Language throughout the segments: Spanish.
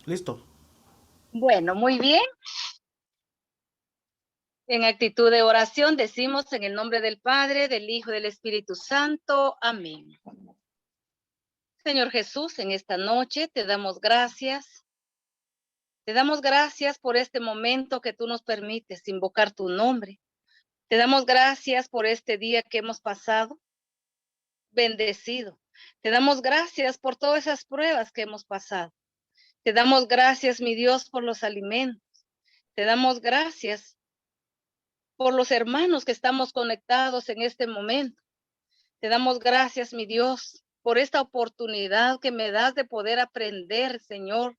Listo. Bueno, muy bien. En actitud de oración decimos en el nombre del Padre, del Hijo y del Espíritu Santo. Amén. Señor Jesús, en esta noche te damos gracias. Te damos gracias por este momento que tú nos permites invocar tu nombre. Te damos gracias por este día que hemos pasado bendecido. Te damos gracias por todas esas pruebas que hemos pasado. Te damos gracias, mi Dios, por los alimentos. Te damos gracias por los hermanos que estamos conectados en este momento. Te damos gracias, mi Dios, por esta oportunidad que me das de poder aprender, Señor,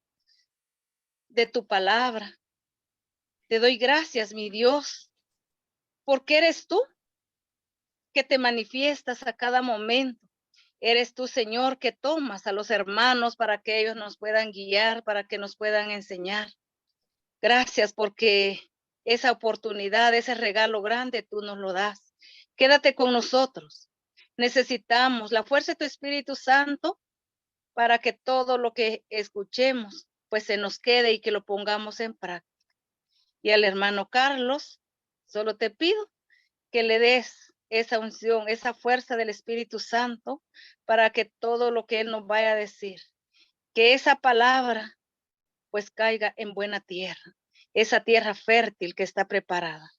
de tu palabra. Te doy gracias, mi Dios, porque eres tú que te manifiestas a cada momento. Eres tú, Señor, que tomas a los hermanos para que ellos nos puedan guiar, para que nos puedan enseñar. Gracias porque esa oportunidad, ese regalo grande, tú nos lo das. Quédate con nosotros. Necesitamos la fuerza de tu Espíritu Santo para que todo lo que escuchemos, pues se nos quede y que lo pongamos en práctica. Y al hermano Carlos, solo te pido que le des esa unción, esa fuerza del Espíritu Santo para que todo lo que él nos vaya a decir, que esa palabra pues caiga en buena tierra, esa tierra fértil que está preparada.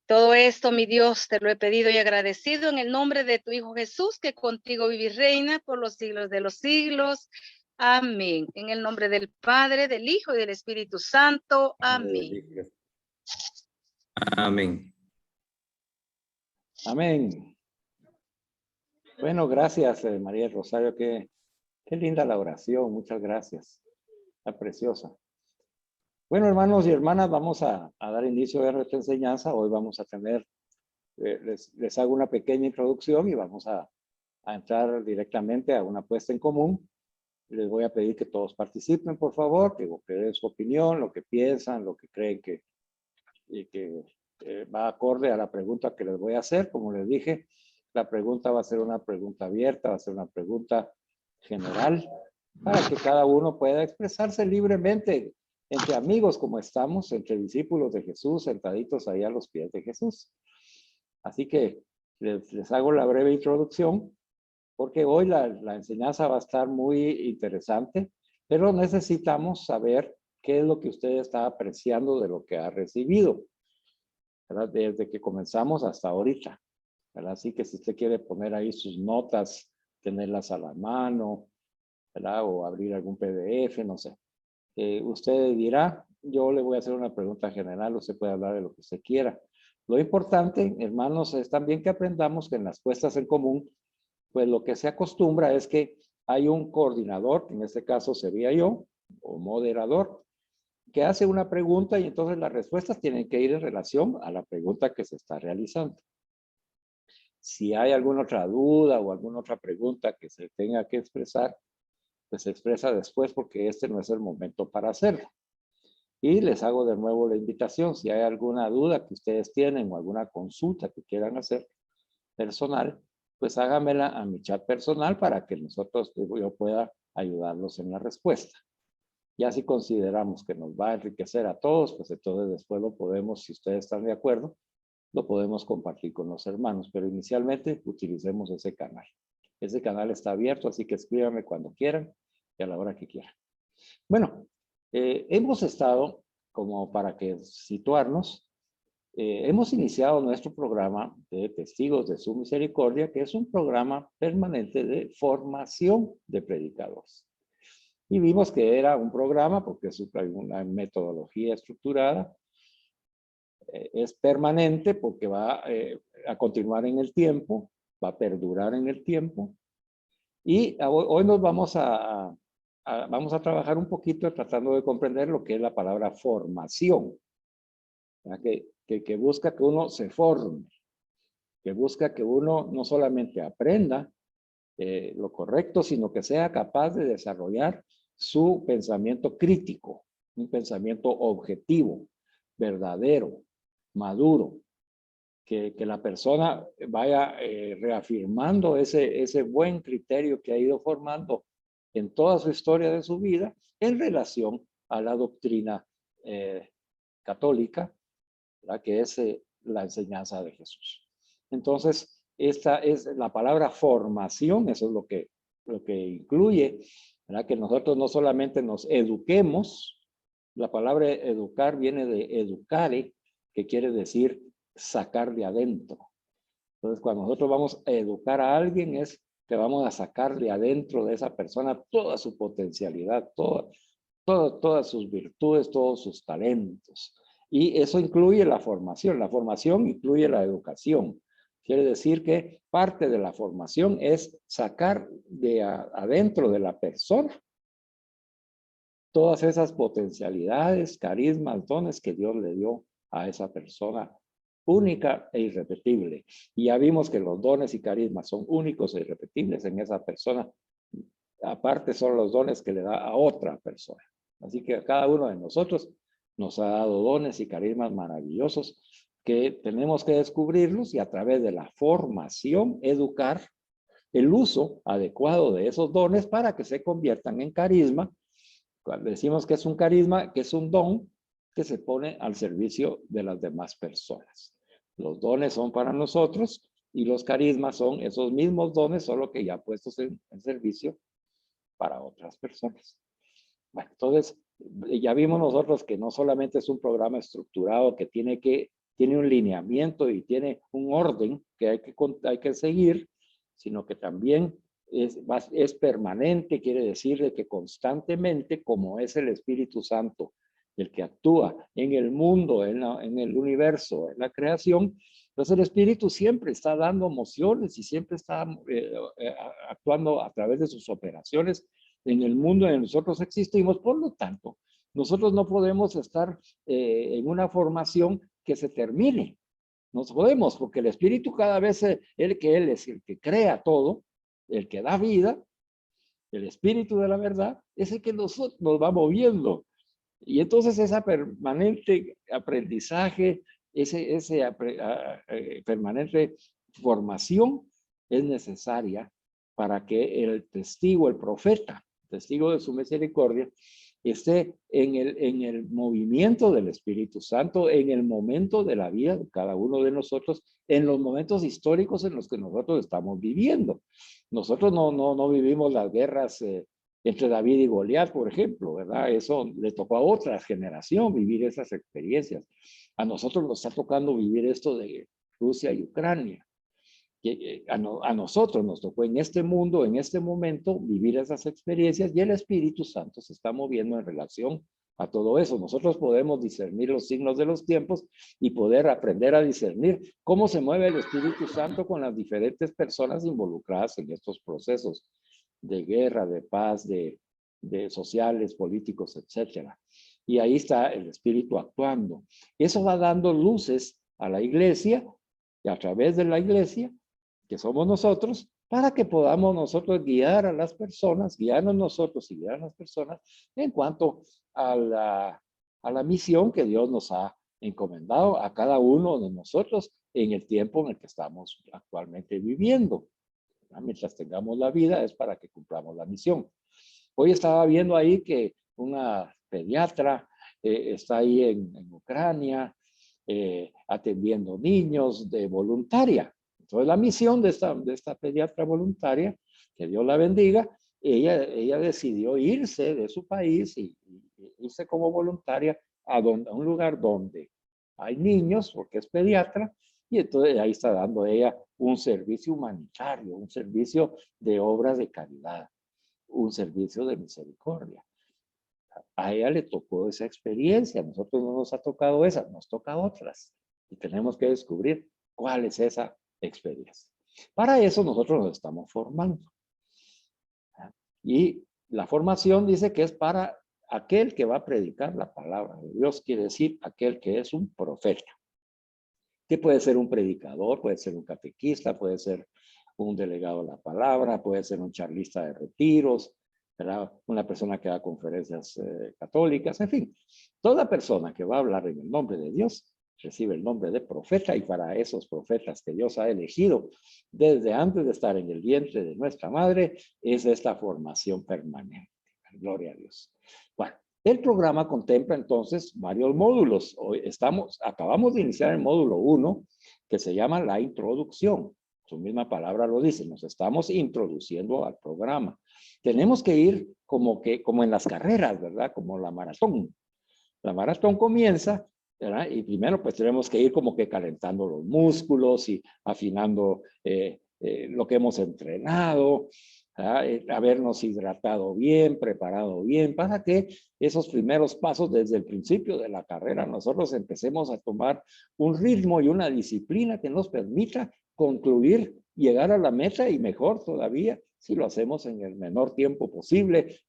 Todo esto, mi Dios, te lo he pedido y agradecido en el nombre de tu Hijo Jesús, que contigo vive y reina por los siglos de los siglos. Amén. En el nombre del Padre, del Hijo y del Espíritu Santo. Amén. Amén. Amén. Bueno, gracias, María Rosario. Qué linda la oración. Muchas gracias. Está preciosa. Bueno, hermanos y hermanas, vamos a dar inicio a nuestra enseñanza. Hoy vamos a tener, les hago una pequeña introducción y vamos a entrar directamente a una puesta en común. Les voy a pedir que todos participen, por favor, que den su opinión, lo que piensan, lo que creen que va acorde a la pregunta que les voy a hacer. Como les dije, la pregunta va a ser una pregunta abierta, va a ser una pregunta general, para que cada uno pueda expresarse libremente entre amigos como estamos, entre discípulos de Jesús, sentaditos ahí a los pies de Jesús. Así que les hago la breve introducción, porque hoy la enseñanza va a estar muy interesante, pero necesitamos saber qué es lo que usted está apreciando de lo que ha recibido, ¿verdad? Desde que comenzamos hasta ahorita, ¿verdad? Así que si usted quiere poner ahí sus notas, tenerlas a la mano, ¿verdad? O abrir algún PDF, no sé. Usted dirá, yo le voy a hacer una pregunta general, usted puede hablar de lo que usted quiera. Lo importante, hermanos, es también que aprendamos que en las puestas en común, pues lo que se acostumbra es que hay un coordinador, que en este caso sería yo, o moderador, que hace una pregunta y entonces las respuestas tienen que ir en relación a la pregunta que se está realizando. Si hay alguna otra duda o alguna otra pregunta que se tenga que expresar, pues se expresa después porque este no es el momento para hacerlo. Y les hago de nuevo la invitación, si hay alguna duda que ustedes tienen o alguna consulta que quieran hacer personal, pues háganmela a mi chat personal para que nosotros, yo pueda ayudarlos en la respuesta. Ya si consideramos que nos va a enriquecer a todos, pues entonces después lo podemos, si ustedes están de acuerdo, lo podemos compartir con los hermanos, pero inicialmente utilicemos ese canal. Ese canal está abierto, así que escríbanme cuando quieran y a la hora que quieran. Bueno, hemos estado, como para que situarnos, hemos iniciado nuestro programa de Testigos de su Misericordia, que es un programa permanente de formación de predicadores. Y vimos que era un programa, porque es una metodología estructurada, es permanente porque va a continuar en el tiempo, va a perdurar en el tiempo. Y hoy nos vamos vamos a trabajar un poquito tratando de comprender lo que es la palabra formación, que busca que uno se forme, que busca que uno no solamente aprenda lo correcto, sino que sea capaz de desarrollar su pensamiento crítico, un pensamiento objetivo, verdadero, maduro, que la persona vaya reafirmando ese buen criterio que ha ido formando en toda su historia de su vida en relación a la doctrina católica, ¿verdad? Que es la enseñanza de Jesús. Entonces, esta es la palabra formación, eso es lo que incluye, ¿verdad? Que nosotros no solamente nos eduquemos, la palabra educar viene de educare, que quiere decir sacar de adentro. Entonces, cuando nosotros vamos a educar a alguien, es que vamos a sacar de adentro de esa persona toda su potencialidad, todas sus virtudes, todos sus talentos. Y eso incluye la formación. La formación incluye la educación. Quiere decir que parte de la formación es sacar de adentro de la persona todas esas potencialidades, carismas, dones que Dios le dio a esa persona única e irrepetible. Y ya vimos que los dones y carismas son únicos e irrepetibles en esa persona. Aparte son los dones que le da a otra persona. Así que a cada uno de nosotros nos ha dado dones y carismas maravillosos que tenemos que descubrirlos y a través de la formación educar el uso adecuado de esos dones para que se conviertan en carisma. Cuando decimos que es un carisma, que es un don que se pone al servicio de las demás personas. Los dones son para nosotros y los carismas son esos mismos dones, solo que ya puestos en servicio para otras personas. Bueno, entonces, ya vimos nosotros que no solamente es un programa estructurado que tiene un lineamiento y tiene un orden que hay que seguir, sino que también es permanente, quiere decir de que constantemente, como es el Espíritu Santo, el que actúa en el mundo, en el universo, en la creación, entonces el Espíritu siempre está dando mociones y siempre está actuando a través de sus operaciones en el mundo en el que nosotros existimos. Por lo tanto, nosotros no podemos estar en una formación que se termine. No podemos, porque el Espíritu cada vez, Él es el que crea todo, el que da vida, el Espíritu de la verdad, es el que nos va moviendo. Y entonces esa permanente aprendizaje, permanente formación es necesaria para que el testigo, el profeta, testigo de su misericordia, esté en el movimiento del Espíritu Santo, en el momento de la vida de cada uno de nosotros, en los momentos históricos en los que nosotros estamos viviendo. Nosotros no vivimos las guerras entre David y Goliat, por ejemplo, ¿verdad? Eso le tocó a otra generación vivir esas experiencias. A nosotros nos está tocando vivir esto de Rusia y Ucrania. A nosotros nos tocó en este mundo, en este momento, vivir esas experiencias y el Espíritu Santo se está moviendo en relación a todo eso. Nosotros podemos discernir los signos de los tiempos y poder aprender a discernir cómo se mueve el Espíritu Santo con las diferentes personas involucradas en estos procesos de guerra, de paz, de sociales, políticos, etcétera. Y ahí está el Espíritu actuando. Eso va dando luces a la iglesia y a través de la iglesia, que somos nosotros, para que podamos nosotros guiar a las personas, guiarnos nosotros y guiar a las personas en cuanto a la misión que Dios nos ha encomendado a cada uno de nosotros en el tiempo en el que estamos actualmente viviendo. Mientras tengamos la vida es para que cumplamos la misión. Hoy estaba viendo ahí que una pediatra está ahí en Ucrania atendiendo niños de voluntaria. Entonces la misión de esta pediatra voluntaria, que Dios la bendiga, ella decidió irse de su país y irse como voluntaria a un lugar donde hay niños, porque es pediatra, y entonces ahí está dando ella un servicio humanitario, un servicio de obras de caridad, un servicio de misericordia. A ella le tocó esa experiencia, a nosotros no nos ha tocado esa, nos toca otras. Y tenemos que descubrir cuál es esa experiencia. Para eso nosotros nos estamos formando. Y la formación dice que es para aquel que va a predicar la palabra de Dios, quiere decir aquel que es un profeta. Que puede ser un predicador, puede ser un catequista, puede ser un delegado de la palabra, puede ser un charlista de retiros, ¿verdad? Una persona que da conferencias católicas, en fin. Toda persona que va a hablar en el nombre de Dios recibe el nombre de profeta, y para esos profetas que Dios ha elegido desde antes de estar en el vientre de nuestra madre es esta formación permanente. Gloria a Dios. Bueno, El programa contempla entonces varios módulos. Hoy acabamos de iniciar el módulo 1, que se llama la introducción. Su misma palabra lo dice, nos estamos introduciendo al programa. Tenemos que ir como en las carreras, ¿verdad? Como la maratón. La maratón comienza, ¿verdad? Y primero pues tenemos que ir como que calentando los músculos y afinando lo que hemos entrenado, habernos hidratado bien, preparado bien, para que esos primeros pasos desde el principio de la carrera nosotros empecemos a tomar un ritmo y una disciplina que nos permita concluir, llegar a la meta y mejor todavía si lo hacemos en el menor tiempo posible,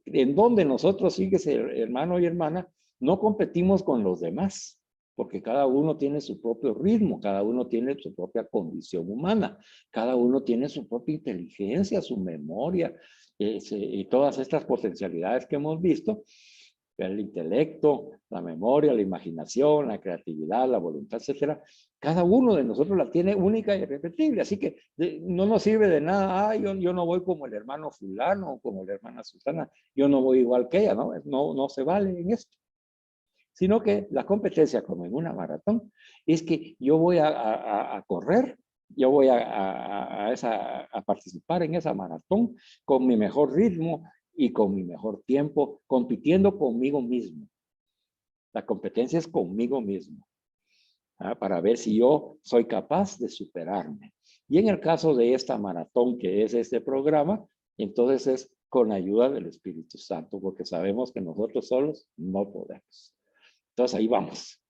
en donde nosotros, fíjese, hermano y hermana, no competimos con los demás, porque cada uno tiene su propio ritmo, cada uno tiene su propia condición humana, cada uno tiene su propia inteligencia, su memoria, y todas estas potencialidades que hemos visto, el intelecto, la memoria, la imaginación, la creatividad, la voluntad, etcétera. Cada uno de nosotros la tiene única y irrepetible, así que no nos sirve de nada. Yo no voy como el hermano fulano o como la hermana Susana, yo no voy igual que ella, ¿no? No se vale en esto. Sino que la competencia, como en una maratón, es que yo voy a correr, yo voy a participar en esa maratón con mi mejor ritmo y con mi mejor tiempo, compitiendo conmigo mismo. La competencia es conmigo mismo, para ver si yo soy capaz de superarme. Y en el caso de esta maratón, que es este programa, entonces es con ayuda del Espíritu Santo, porque sabemos que nosotros solos no podemos. Entonces ahí vamos.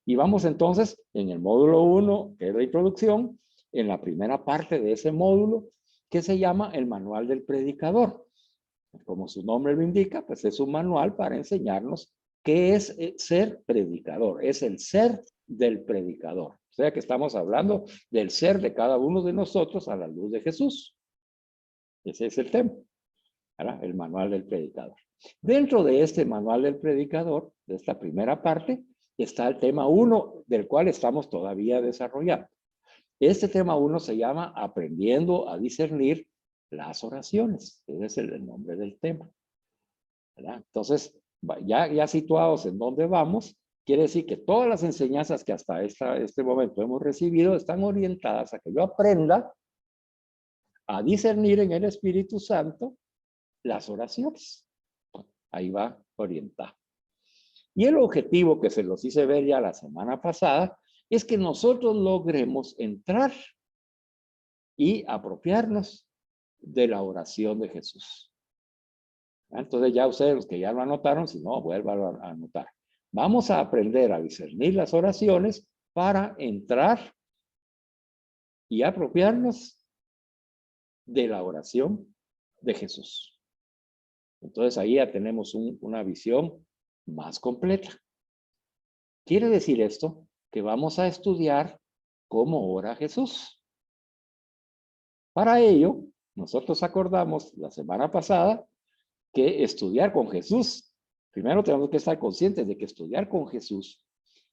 Y vamos entonces en el módulo 1, que es la introducción, en la primera parte de ese módulo, que se llama el manual del predicador. Como su nombre lo indica, pues es un manual para enseñarnos qué es ser predicador. Es el ser del predicador. O sea que estamos hablando del ser de cada uno de nosotros a la luz de Jesús. Ese es el tema, ¿verdad? El manual del predicador. Dentro de este manual del predicador, de esta primera parte, está el tema 1, del cual estamos todavía desarrollando. Este tema 1 se llama Aprendiendo a discernir las oraciones. Ese es el nombre del tema, ¿verdad? Entonces, ya situados en dónde vamos, quiere decir que todas las enseñanzas que hasta este momento hemos recibido están orientadas a que yo aprenda a discernir en el Espíritu Santo las oraciones. Ahí va orientado. Y el objetivo que se los hice ver ya la semana pasada es que nosotros logremos entrar y apropiarnos de la oración de Jesús. Entonces ya ustedes, los que ya lo anotaron, si no, vuelvan a anotar. Vamos a aprender a discernir las oraciones para entrar y apropiarnos de la oración de Jesús. Entonces ahí ya tenemos una visión más completa. Quiere decir esto que vamos a estudiar cómo ora Jesús. Para ello, nosotros acordamos la semana pasada que estudiar con Jesús, primero tenemos que estar conscientes de que estudiar con Jesús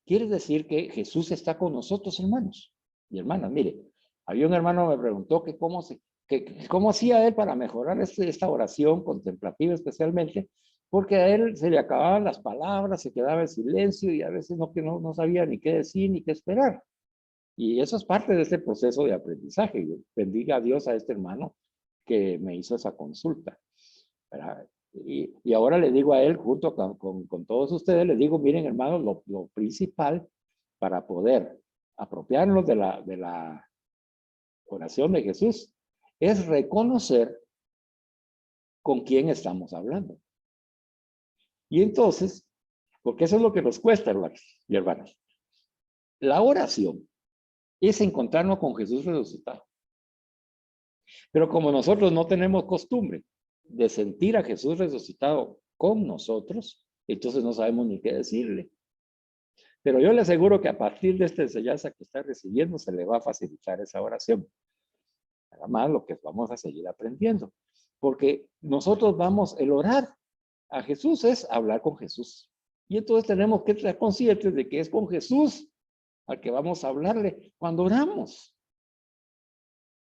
quiere decir que Jesús está con nosotros, hermanos y hermanas. Mire, había un hermano que me preguntó que cómo hacía él para mejorar esta oración contemplativa especialmente, porque a él se le acababan las palabras, se quedaba en silencio y a veces no sabía ni qué decir ni qué esperar. Y eso es parte de este proceso de aprendizaje. Yo bendiga a Dios a este hermano que me hizo esa consulta, ¿verdad? Y ahora le digo a él, junto con todos ustedes, les digo, miren hermanos, lo principal para poder apropiarnos de la oración de Jesús es reconocer con quién estamos hablando. Y entonces, porque eso es lo que nos cuesta, hermanos y hermanas, la oración es encontrarnos con Jesús resucitado. Pero como nosotros no tenemos costumbre de sentir a Jesús resucitado con nosotros, entonces no sabemos ni qué decirle. Pero yo le aseguro que a partir de esta enseñanza que está recibiendo se le va a facilitar esa oración. Además, lo que vamos a seguir aprendiendo. Porque nosotros el orar a Jesús es hablar con Jesús. Y entonces tenemos que estar conscientes de que es con Jesús al que vamos a hablarle cuando oramos.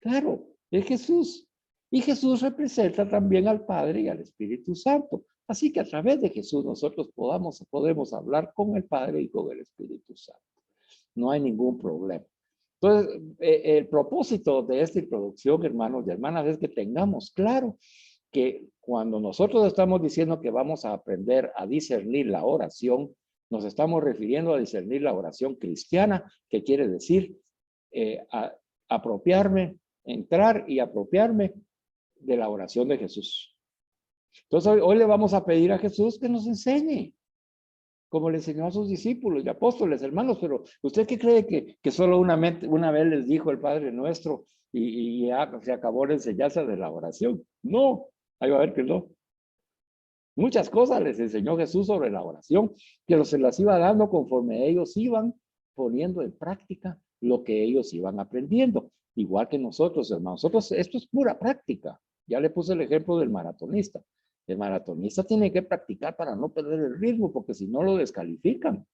Claro, es Jesús. Y Jesús representa también al Padre y al Espíritu Santo. Así que a través de Jesús nosotros podemos hablar con el Padre y con el Espíritu Santo. No hay ningún problema. Entonces, el propósito de esta introducción, hermanos y hermanas, es que tengamos claro que cuando nosotros estamos diciendo que vamos a aprender a discernir la oración, nos estamos refiriendo a discernir la oración cristiana, que quiere decir apropiarme, entrar y apropiarme de la oración de Jesús. Entonces, hoy le vamos a pedir a Jesús que nos enseñe, como le enseñó a sus discípulos y apóstoles, hermanos, pero ¿usted qué cree que solo una vez les dijo el Padre Nuestro y ya se acabó la enseñanza de la oración? No, ahí va a ver que no. Muchas cosas les enseñó Jesús sobre la oración, que se las iba dando conforme ellos iban poniendo en práctica lo que ellos iban aprendiendo. Igual que nosotros, hermanos. Nosotros, esto es pura práctica. Ya le puse el ejemplo del maratonista. El maratonista tiene que practicar para no perder el ritmo, porque si no lo descalifican.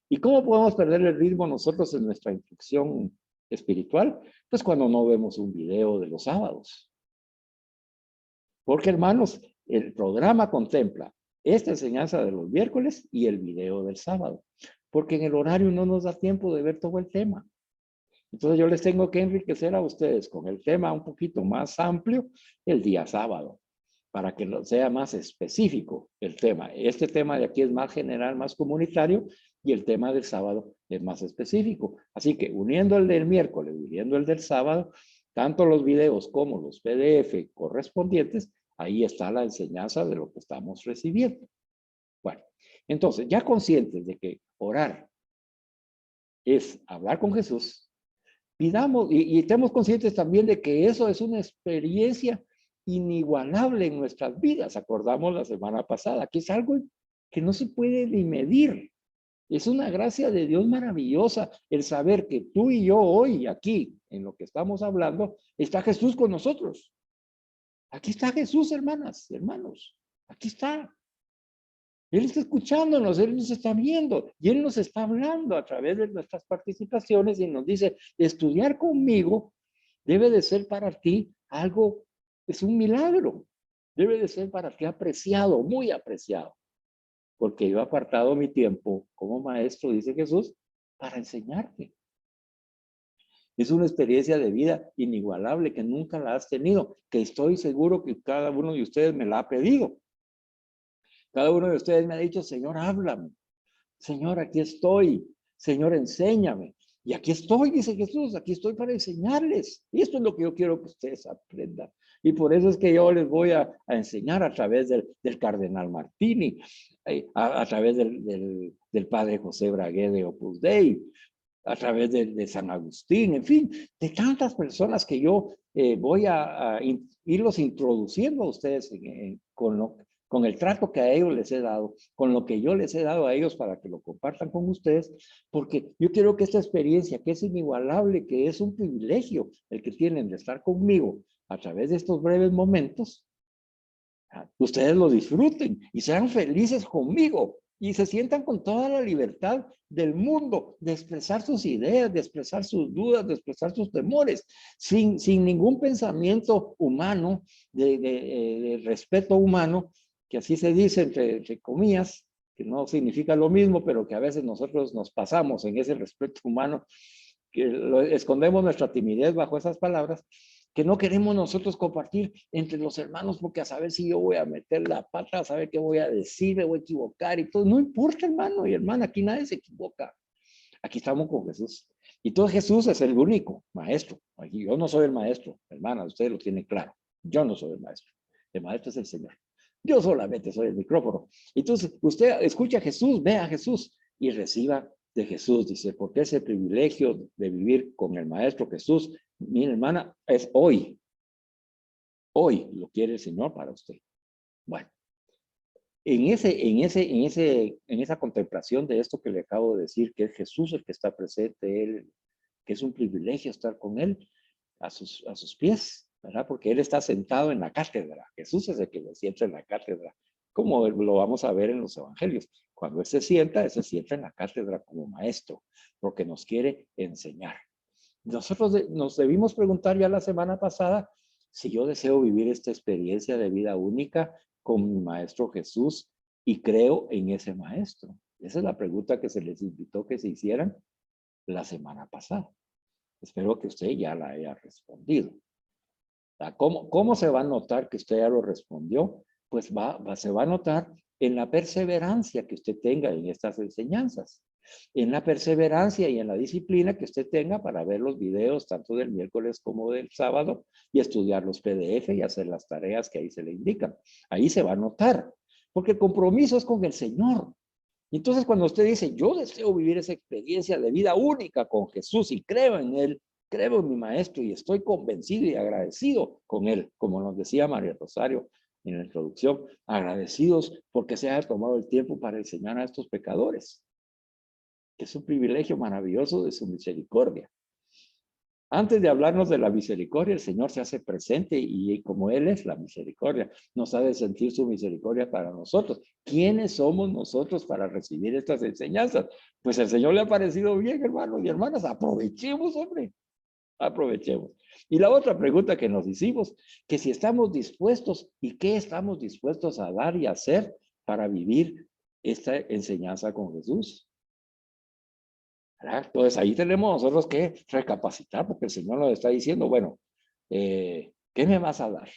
¿Y cómo podemos perder el ritmo nosotros en nuestra instrucción espiritual? Pues cuando no vemos un video de los sábados. Porque, hermanos, el programa contempla esta enseñanza de los miércoles y el video del sábado. Porque en el horario no nos da tiempo de ver todo el tema. Entonces yo les tengo que enriquecer a ustedes con el tema un poquito más amplio el día sábado, para que sea más específico el tema. Este tema de aquí es más general, más comunitario, y el tema del sábado es más específico. Así que uniendo el del miércoles, uniendo el del sábado, tanto los videos como los PDF correspondientes, ahí está la enseñanza de lo que estamos recibiendo. Bueno, entonces, ya conscientes de que orar es hablar con Jesús, pidamos y estemos conscientes también de que eso es una experiencia inigualable en nuestras vidas. Acordamos la semana pasada que es algo que no se puede ni medir. Es una gracia de Dios maravillosa el saber que tú y yo hoy aquí, en lo que estamos hablando, está Jesús con nosotros. Aquí está Jesús, hermanas, hermanos. Aquí está. Él está escuchándonos, Él nos está viendo y Él nos está hablando a través de nuestras participaciones y nos dice, estudiar conmigo debe de ser para ti algo, es un milagro. Debe de ser para ti apreciado, muy apreciado. Porque yo he apartado mi tiempo como maestro, dice Jesús, para enseñarte. Es una experiencia de vida inigualable que nunca la has tenido, que estoy seguro que cada uno de ustedes me la ha pedido. Cada uno de ustedes me ha dicho, Señor, háblame. Señor, aquí estoy. Señor, enséñame. Y aquí estoy, dice Jesús, aquí estoy para enseñarles. Y esto es lo que yo quiero que ustedes aprendan. Y por eso es que yo les voy a enseñar a través del cardenal Martini, a través del padre José Bragué de Opus Dei, a través de San Agustín, en fin, de tantas personas que yo voy a irlos introduciendo a ustedes con el trato que a ellos les he dado, con lo que yo les he dado a ellos para que lo compartan con ustedes, porque yo quiero que esta experiencia, que es inigualable, que es un privilegio el que tienen de estar conmigo a través de estos breves momentos, ustedes lo disfruten y sean felices conmigo y se sientan con toda la libertad del mundo de expresar sus ideas, de expresar sus dudas, de expresar sus temores, sin ningún pensamiento humano, de respeto humano, que así se dice entre comillas, que no significa lo mismo, pero que a veces nosotros nos pasamos en ese respeto humano, que escondemos nuestra timidez bajo esas palabras, que no queremos nosotros compartir entre los hermanos, porque a saber si yo voy a meter la pata, a saber qué voy a decir, me voy a equivocar y todo. No importa, hermano y hermana, aquí nadie se equivoca. Aquí estamos con Jesús. Y todo Jesús es el único maestro. Aquí yo no soy el maestro, hermana, ustedes lo tienen claro. Yo no soy el maestro. El maestro es el Señor. Yo solamente soy el micrófono. Entonces, usted escucha a Jesús, ve a Jesús y reciba de Jesús, dice, porque ese privilegio de vivir con el Maestro Jesús, mi hermana, es hoy. Hoy lo quiere el Señor para usted. Bueno, en esa contemplación de esto que le acabo de decir, que es Jesús el que está presente, él, que es un privilegio estar con él a sus pies, ¿verdad? Porque él está sentado en la cátedra. Jesús es el que se sienta en la cátedra, como lo vamos a ver en los evangelios. Cuando él se sienta en la cátedra como maestro, porque nos quiere enseñar. Nosotros nos debimos preguntar ya la semana pasada si yo deseo vivir esta experiencia de vida única con mi maestro Jesús y creo en ese maestro? Esa es la pregunta que se les invitó que se hicieran la semana pasada. Espero que usted ya la haya respondido. ¿Cómo se va a notar que usted ya lo respondió? Pues se va a notar en la perseverancia que usted tenga en estas enseñanzas, en la perseverancia y en la disciplina que usted tenga para ver los videos tanto del miércoles como del sábado y estudiar los PDF y hacer las tareas que ahí se le indican. Ahí se va a notar, porque el compromiso es con el Señor. Entonces, cuando usted dice, yo deseo vivir esa experiencia de vida única con Jesús y creo en Él, creo en mi maestro y estoy convencido y agradecido con Él, como nos decía María Rosario en la introducción, agradecidos porque se haya tomado el tiempo para enseñar a estos pecadores. Es un privilegio maravilloso de su misericordia. Antes de hablarnos de la misericordia, el Señor se hace presente y como Él es la misericordia, nos ha de sentir su misericordia para nosotros. ¿Quiénes somos nosotros para recibir estas enseñanzas? Pues el Señor le ha parecido bien, hermanos y hermanas. Aprovechemos, hombre. Aprovechemos. Y la otra pregunta que nos hicimos, que si estamos dispuestos y qué estamos dispuestos a dar y hacer para vivir esta enseñanza con Jesús. ¿Verdad? Entonces ahí tenemos nosotros que recapacitar porque el Señor nos está diciendo, bueno, ¿qué me vas a dar?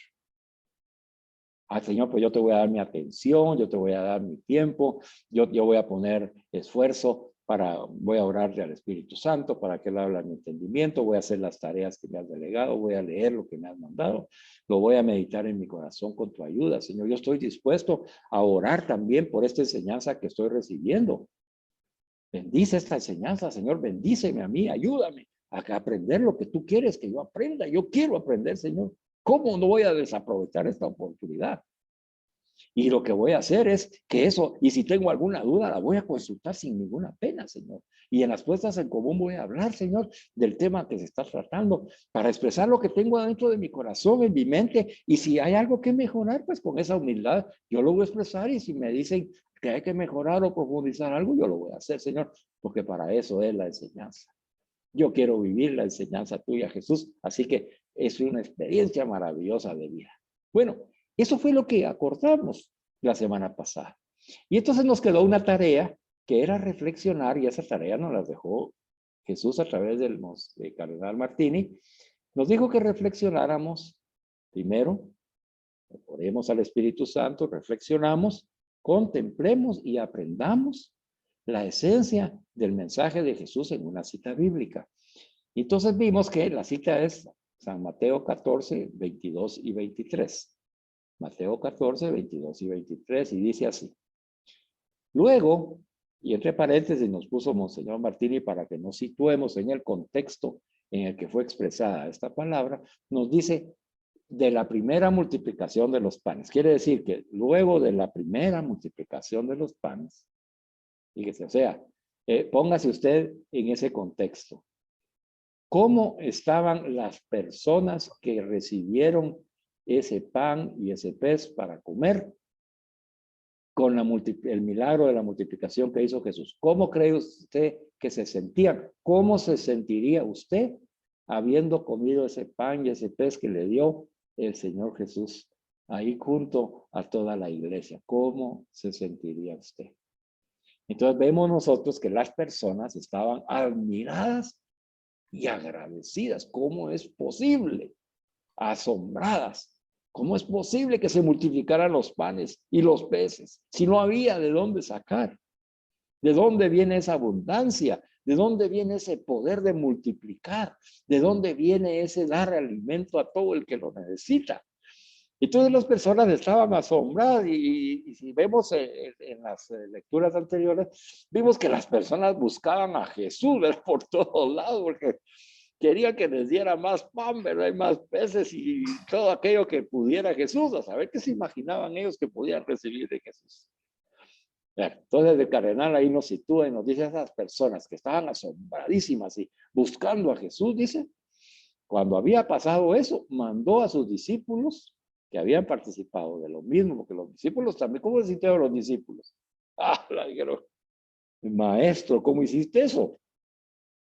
Al Señor, pues yo te voy a dar mi atención, yo te voy a dar mi tiempo, yo voy a poner esfuerzo voy a orarle al Espíritu Santo para que Él hable mi entendimiento, voy a hacer las tareas que me has delegado, voy a leer lo que me has mandado, lo voy a meditar en mi corazón con tu ayuda, Señor. Yo estoy dispuesto a orar también por esta enseñanza que estoy recibiendo. Bendice esta enseñanza, Señor, bendíceme a mí, ayúdame a aprender lo que tú quieres que yo aprenda. Yo quiero aprender, Señor. ¿Cómo no voy a desaprovechar esta oportunidad? Y lo que voy a hacer es que eso, y si tengo alguna duda, la voy a consultar sin ninguna pena, Señor. Y en las puestas en común voy a hablar, Señor, del tema que se está tratando, para expresar lo que tengo adentro de mi corazón, en mi mente. Y si hay algo que mejorar, pues con esa humildad yo lo voy a expresar. Y si me dicen que hay que mejorar o profundizar algo, yo lo voy a hacer, Señor, porque para eso es la enseñanza. Yo quiero vivir la enseñanza tuya, Jesús. Así que es una experiencia maravillosa de vida. Bueno, eso fue lo que acordamos la semana pasada. Y entonces nos quedó una tarea que era reflexionar, y esa tarea nos la dejó Jesús a través del Cardenal Martini. Nos dijo que reflexionáramos primero, oremos al Espíritu Santo, reflexionamos, contemplemos y aprendamos la esencia del mensaje de Jesús en una cita bíblica. Y entonces vimos que la cita es San Mateo 14, 22 y 23. Mateo 14, 22 y 23, y dice así. Luego, y entre paréntesis nos puso Monseñor Martini para que nos situemos en el contexto en el que fue expresada esta palabra, nos dice de la primera multiplicación de los panes. Quiere decir que luego de la primera multiplicación de los panes, fíjese, o sea, póngase usted en ese contexto. ¿Cómo estaban las personas que recibieron ese pan y ese pez para comer con el milagro de la multiplicación que hizo Jesús? ¿Cómo cree usted que se sentían? ¿Cómo se sentiría usted habiendo comido ese pan y ese pez que le dio el Señor Jesús ahí junto a toda la iglesia? ¿Cómo se sentiría usted? Entonces vemos nosotros que las personas estaban admiradas y agradecidas. ¿Cómo es posible? Asombradas. ¿Cómo es posible que se multiplicaran los panes y los peces si no había de dónde sacar? ¿De dónde viene esa abundancia? ¿De dónde viene ese poder de multiplicar? ¿De dónde viene ese dar alimento a todo el que lo necesita? Y todas las personas estaban asombradas y si vemos en las lecturas anteriores, vimos que las personas buscaban a Jesús, ¿verdad? Por todos lados, porque querían que les diera más pan, ¿verdad? Y más peces y todo aquello que pudiera Jesús, a saber qué se imaginaban ellos que podían recibir de Jesús. Entonces el cardenal ahí nos sitúa y nos dice a esas personas que estaban asombradísimas y buscando a Jesús, dice, cuando había pasado eso, mandó a sus discípulos que habían participado de lo mismo, porque los discípulos también, ¿cómo se sintieron los discípulos? La dijeron, maestro, ¿cómo hiciste eso?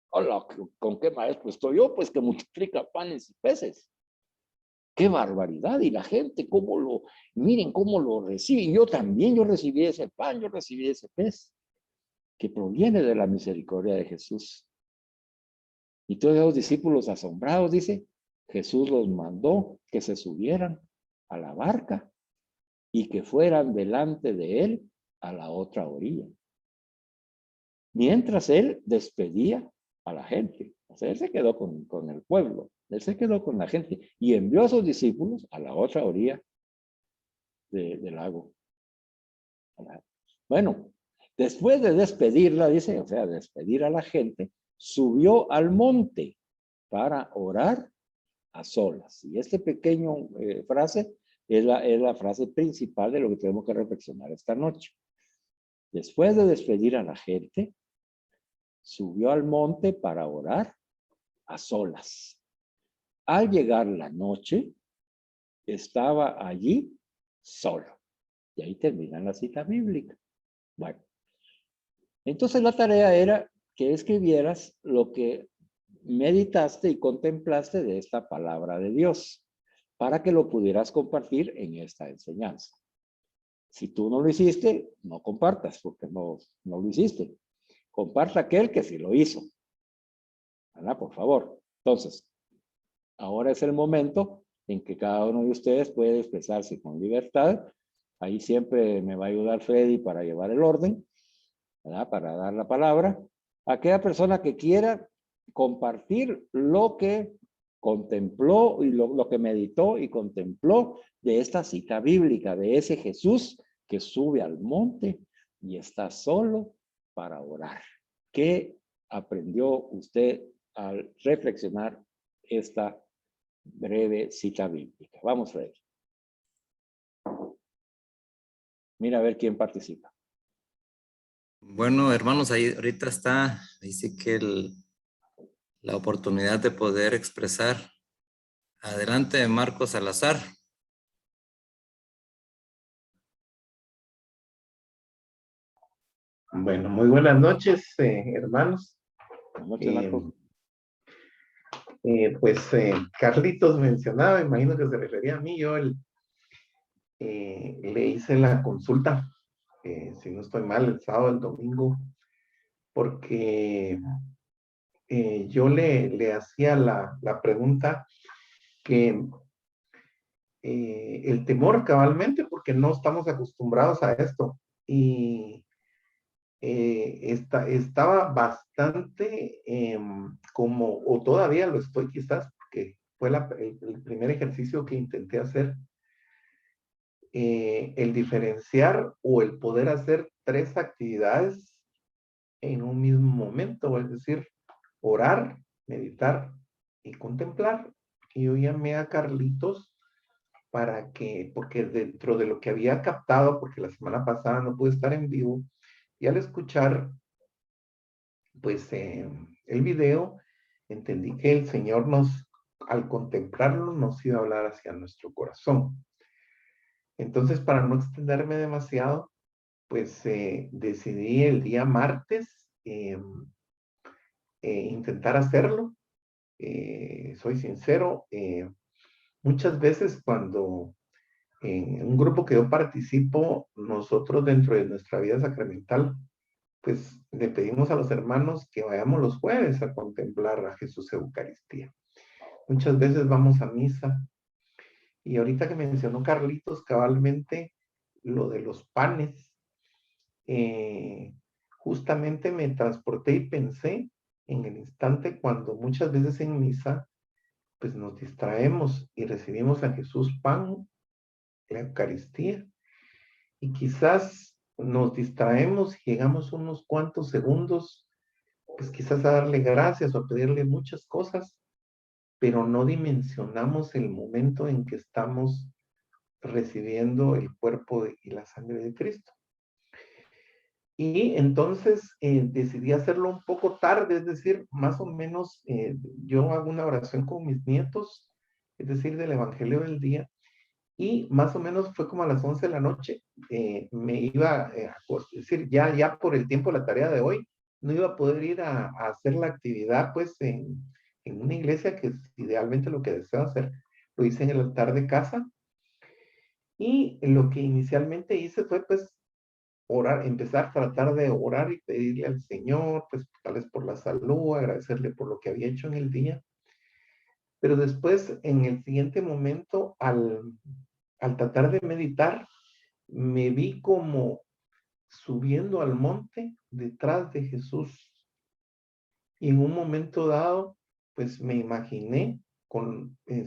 Hola, ¿con qué maestro estoy yo? Pues que multiplica panes y peces. ¡Qué barbaridad! Y la gente, miren cómo lo recibe. Y yo también, yo recibí ese pan, yo recibí ese pez, que proviene de la misericordia de Jesús. Y todos los discípulos asombrados, dice, Jesús los mandó que se subieran a la barca y que fueran delante de él a la otra orilla. Mientras él despedía a la gente. O sea, él se quedó con el pueblo, él se quedó con la gente y envió a sus discípulos a la otra orilla del lago. Bueno, después de despedirla, dice, o sea, despedir a la gente, subió al monte para orar a solas. Y este pequeño frase es la frase principal de lo que tenemos que reflexionar esta noche. Después de despedir a la gente, subió al monte para orar a solas. Al llegar la noche, estaba allí solo. Y ahí termina la cita bíblica. Bueno, entonces la tarea era que escribieras lo que meditaste y contemplaste de esta palabra de Dios, para que lo pudieras compartir en esta enseñanza. Si tú no lo hiciste, no compartas, porque no lo hiciste. Comparta aquel que sí lo hizo. ¿Verdad? Por favor. Entonces, ahora es el momento en que cada uno de ustedes puede expresarse con libertad. Ahí siempre me va a ayudar Freddy para llevar el orden, ¿verdad? Para dar la palabra. Aquella persona que quiera compartir lo que contempló y lo que meditó y contempló de esta cita bíblica, de ese Jesús que sube al monte y está solo para orar. ¿Qué aprendió usted al reflexionar esta breve cita bíblica? Vamos, Freddy. Mira a ver quién participa. Bueno, hermanos, ahí ahorita está, dice que la oportunidad de poder expresar. Adelante, Marcos Salazar. Bueno, muy buenas noches, hermanos. Buenas noches, Marcos. Carlitos mencionaba, imagino que se refería a mí, yo le hice la consulta, si no estoy mal, el sábado, el domingo, porque yo le hacía la pregunta que el temor cabalmente, porque no estamos acostumbrados a esto, y estaba bastante o todavía lo estoy quizás, porque fue el primer ejercicio que intenté hacer, el diferenciar o el poder hacer 3 actividades en un mismo momento, es decir, orar, meditar y contemplar. Y yo llamé a Carlitos porque dentro de lo que había captado, porque la semana pasada no pude estar en vivo, y al escuchar pues el video, entendí que el Señor al contemplarlo, nos iba a hablar hacia nuestro corazón. Entonces, para no extenderme demasiado, pues decidí el día martes intentar hacerlo. Soy sincero, muchas veces cuando en un grupo que yo participo, nosotros dentro de nuestra vida sacramental, pues le pedimos a los hermanos que vayamos los jueves a contemplar a Jesús Eucaristía. Muchas veces vamos a misa. Y ahorita que mencionó Carlitos cabalmente lo de los panes, justamente me transporté y pensé en el instante cuando muchas veces en misa, pues nos distraemos y recibimos a Jesús pan, la Eucaristía, y quizás nos distraemos y llegamos unos cuantos segundos, pues quizás a darle gracias o a pedirle muchas cosas, pero no dimensionamos el momento en que estamos recibiendo el cuerpo y la sangre de Cristo. Y entonces decidí hacerlo un poco tarde, es decir, más o menos yo hago una oración con mis nietos, es decir, del Evangelio del día, y más o menos fue como a las 11 de la noche, me iba es decir, ya por el tiempo de la tarea de hoy, no iba a poder ir a hacer la actividad pues en una iglesia que es idealmente lo que deseo hacer, lo hice en el altar de casa. Y lo que inicialmente hice fue pues orar, empezar a tratar de orar y pedirle al Señor, pues tal vez por la salud, agradecerle por lo que había hecho en el día. Pero después, en el siguiente momento, al tratar de meditar, me vi como subiendo al monte detrás de Jesús. Y en un momento dado, pues me imaginé,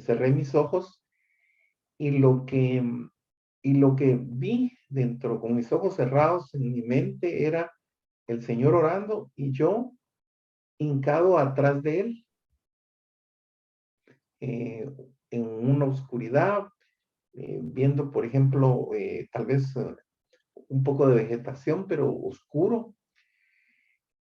cerré mis ojos y lo que vi dentro, con mis ojos cerrados en mi mente, era el Señor orando y yo hincado atrás de él, en una oscuridad, viendo, por ejemplo, tal vez un poco de vegetación, pero oscuro.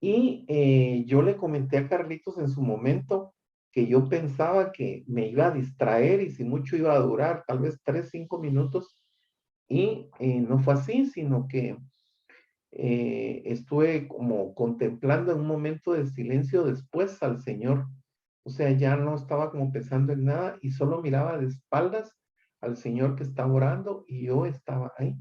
Y yo le comenté a Carlitos en su momento que yo pensaba que me iba a distraer y si mucho iba a durar, tal vez 3, 5 minutos. Y no fue así, sino que estuve como contemplando en un momento de silencio después al Señor. O sea, ya no estaba como pensando en nada y solo miraba de espaldas al Señor que estaba orando y yo estaba ahí.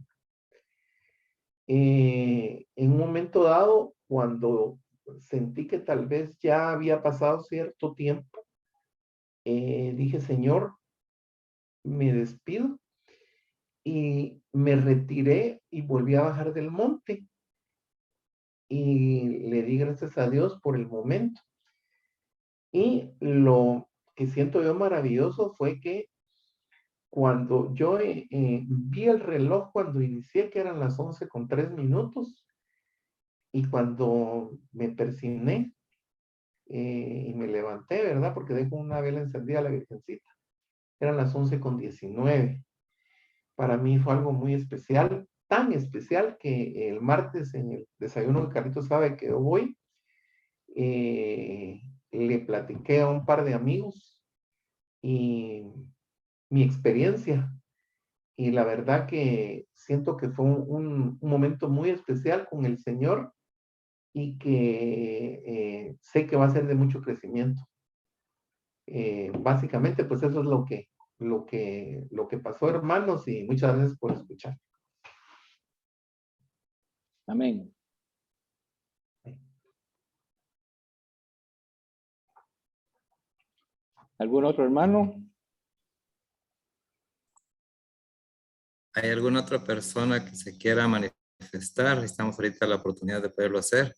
En un momento dado, cuando sentí que tal vez ya había pasado cierto tiempo, dije, Señor, me despido y me retiré y volví a bajar del monte y le di gracias a Dios por el momento. Y lo que siento yo maravilloso fue que cuando yo vi el reloj cuando inicié, que eran las 11:03, y cuando me persigné y me levanté, ¿verdad? Porque dejé una vela encendida a la Virgencita. Eran las 11:19. Para mí fue algo muy especial, tan especial que el martes en el desayuno que Carlitos sabe que yo voy, le platiqué a un par de amigos y mi experiencia. Y la verdad que siento que fue un momento muy especial con el Señor y que sé que va a ser de mucho crecimiento. Básicamente, pues eso es lo que pasó, hermanos, y muchas gracias por escuchar. Amén. ¿Algún otro hermano? ¿Hay alguna otra persona que se quiera manifestar? Estamos ahorita la oportunidad de poderlo hacer.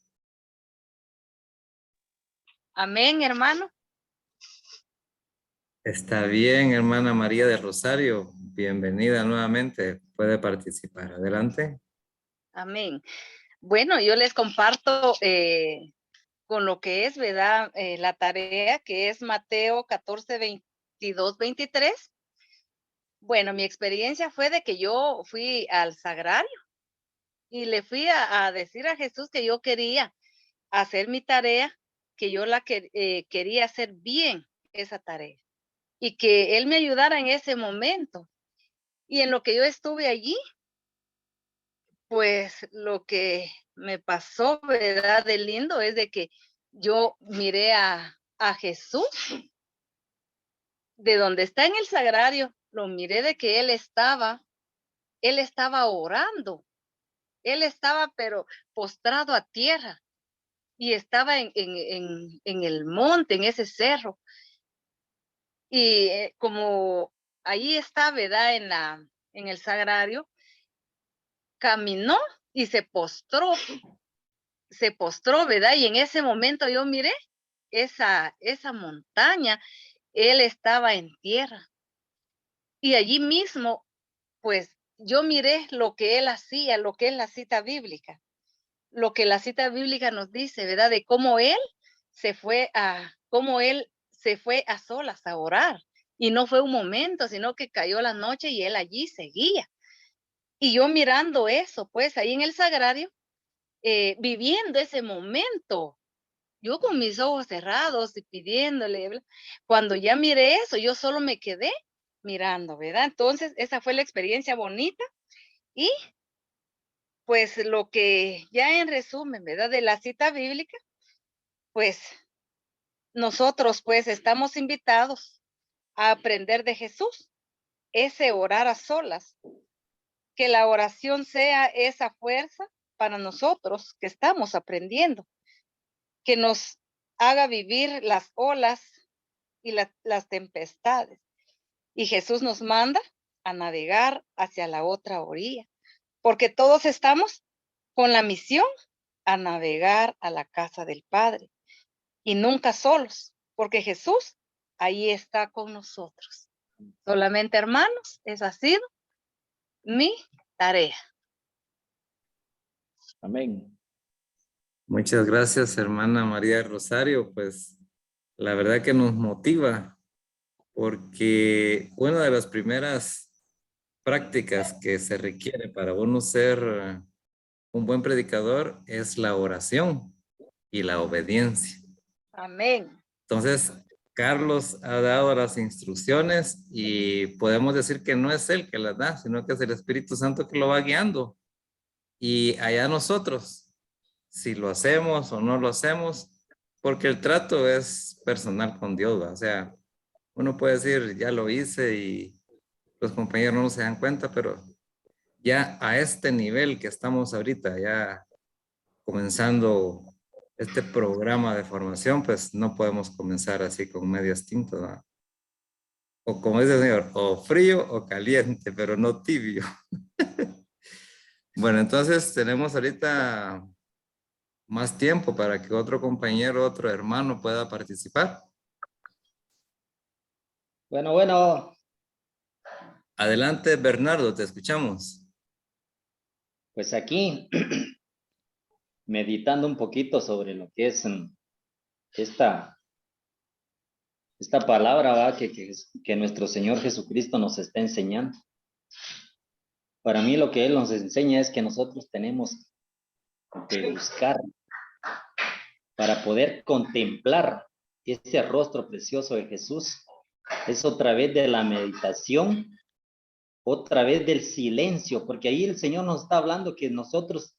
Amén, hermano. Está bien, hermana María del Rosario. Bienvenida nuevamente. Puede participar. Adelante. Amén. Bueno, yo les comparto con lo que es, ¿verdad? La tarea que es Mateo 14, 22, 23. Bueno, mi experiencia fue de que yo fui al sagrario y le fui a decir a Jesús que yo quería hacer mi tarea, que yo quería hacer bien esa tarea y que Él me ayudara en ese momento. Y en lo que yo estuve allí, pues lo que me pasó, ¿verdad? De lindo es de que yo miré a Jesús de donde está en el sagrario, lo miré de que él estaba orando, él estaba pero postrado a tierra y estaba en el monte, en ese cerro. Y como ahí está, ¿verdad? En el sagrario, caminó y se postró, ¿verdad? Y en ese momento yo miré esa montaña, él estaba en tierra. Y allí mismo, pues yo miré lo que él hacía, lo que es la cita bíblica, lo que la cita bíblica nos dice, ¿verdad? De cómo él se fue a solas a orar. Y no fue un momento, sino que cayó la noche y él allí seguía. Y yo mirando eso, pues ahí en el sagrario, viviendo ese momento, yo con mis ojos cerrados y pidiéndole, cuando ya miré eso, yo solo me quedé mirando, ¿verdad? Entonces, esa fue la experiencia bonita y pues lo que ya en resumen, ¿verdad? De la cita bíblica, pues nosotros pues estamos invitados a aprender de Jesús, ese orar a solas. Que la oración sea esa fuerza para nosotros que estamos aprendiendo, que nos haga vivir las olas y las tempestades. Y Jesús nos manda a navegar hacia la otra orilla, porque todos estamos con la misión a navegar a la casa del Padre y nunca solos, porque Jesús ahí está con nosotros. Solamente, hermanos, esa ha sido mi tarea. Amén. Muchas gracias, hermana María Rosario. Pues la verdad que nos motiva, porque una de las primeras prácticas que se requiere para uno ser un buen predicador es la oración y la obediencia. Amén. Entonces, Carlos ha dado las instrucciones y podemos decir que no es él que las da, sino que es el Espíritu Santo que lo va guiando. Y allá nosotros, si lo hacemos o no lo hacemos, porque el trato es personal con Dios, ¿va? O sea, uno puede decir, ya lo hice y los compañeros no se dan cuenta, pero ya a este nivel que estamos ahorita, ya comenzando este programa de formación, pues no podemos comenzar así con medias tintas, ¿va? O como dice el señor, o frío o caliente, pero no tibio. Bueno, entonces tenemos ahorita más tiempo para que otro compañero, otro hermano pueda participar. Bueno, Adelante, Bernardo, te escuchamos. pues aquí meditando un poquito sobre lo que es esta palabra, ¿va? Que nuestro Señor Jesucristo nos está enseñando. Para mí lo que Él nos enseña es que nosotros tenemos que buscar para poder contemplar ese rostro precioso de Jesús. Es otra vez de la meditación, otra vez del silencio, porque ahí el Señor nos está hablando que nosotros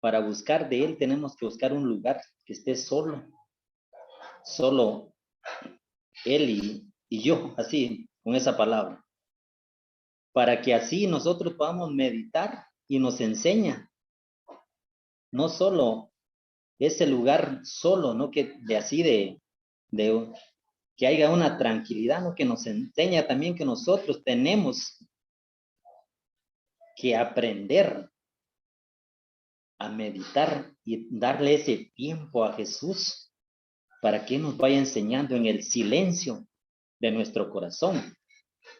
para buscar de Él tenemos que buscar un lugar que esté solo Él y yo, así, con esa palabra, para que así nosotros podamos meditar y nos enseña, no solo ese lugar solo, no que de así de que haya una tranquilidad, no, que nos enseña también que nosotros tenemos que aprender a meditar y darle ese tiempo a Jesús para que nos vaya enseñando en el silencio de nuestro corazón,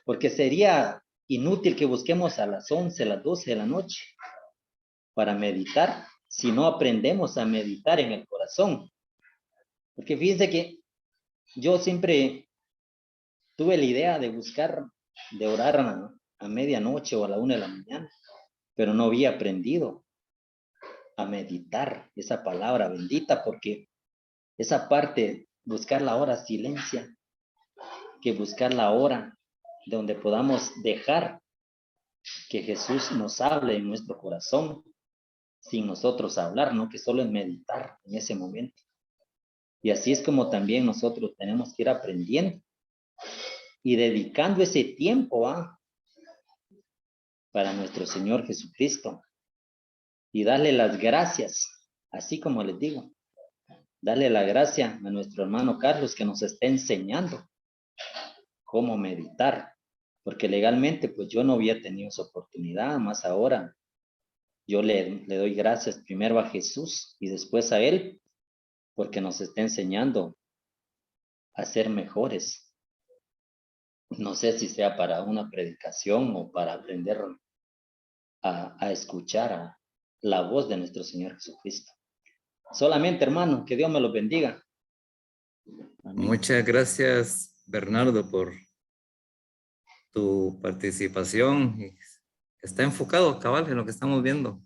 porque sería inútil que busquemos a las 11, a las 12 de la noche para meditar si no aprendemos a meditar en el corazón. Porque fíjense que yo siempre tuve la idea de buscar, de orar a medianoche o a la 1 de la mañana, pero no había aprendido a meditar esa palabra bendita, porque esa parte, buscar la hora silencia, que buscar la hora donde podamos dejar que Jesús nos hable en nuestro corazón sin nosotros hablar, no que solo es meditar en ese momento. Y así es como también nosotros tenemos que ir aprendiendo y dedicando ese tiempo para nuestro Señor Jesucristo y darle las gracias, así como les digo, darle la gracia a nuestro hermano Carlos que nos está enseñando cómo meditar, porque legalmente pues yo no había tenido esa oportunidad, más ahora yo le doy gracias primero a Jesús y después a Él, porque nos está enseñando a ser mejores. No sé si sea para una predicación o para aprender a escuchar a la voz de nuestro Señor Jesucristo. Solamente, hermano, que Dios me los bendiga. Amén. Muchas gracias, Bernardo, por tu participación. Está enfocado, cabal, en lo que estamos viendo.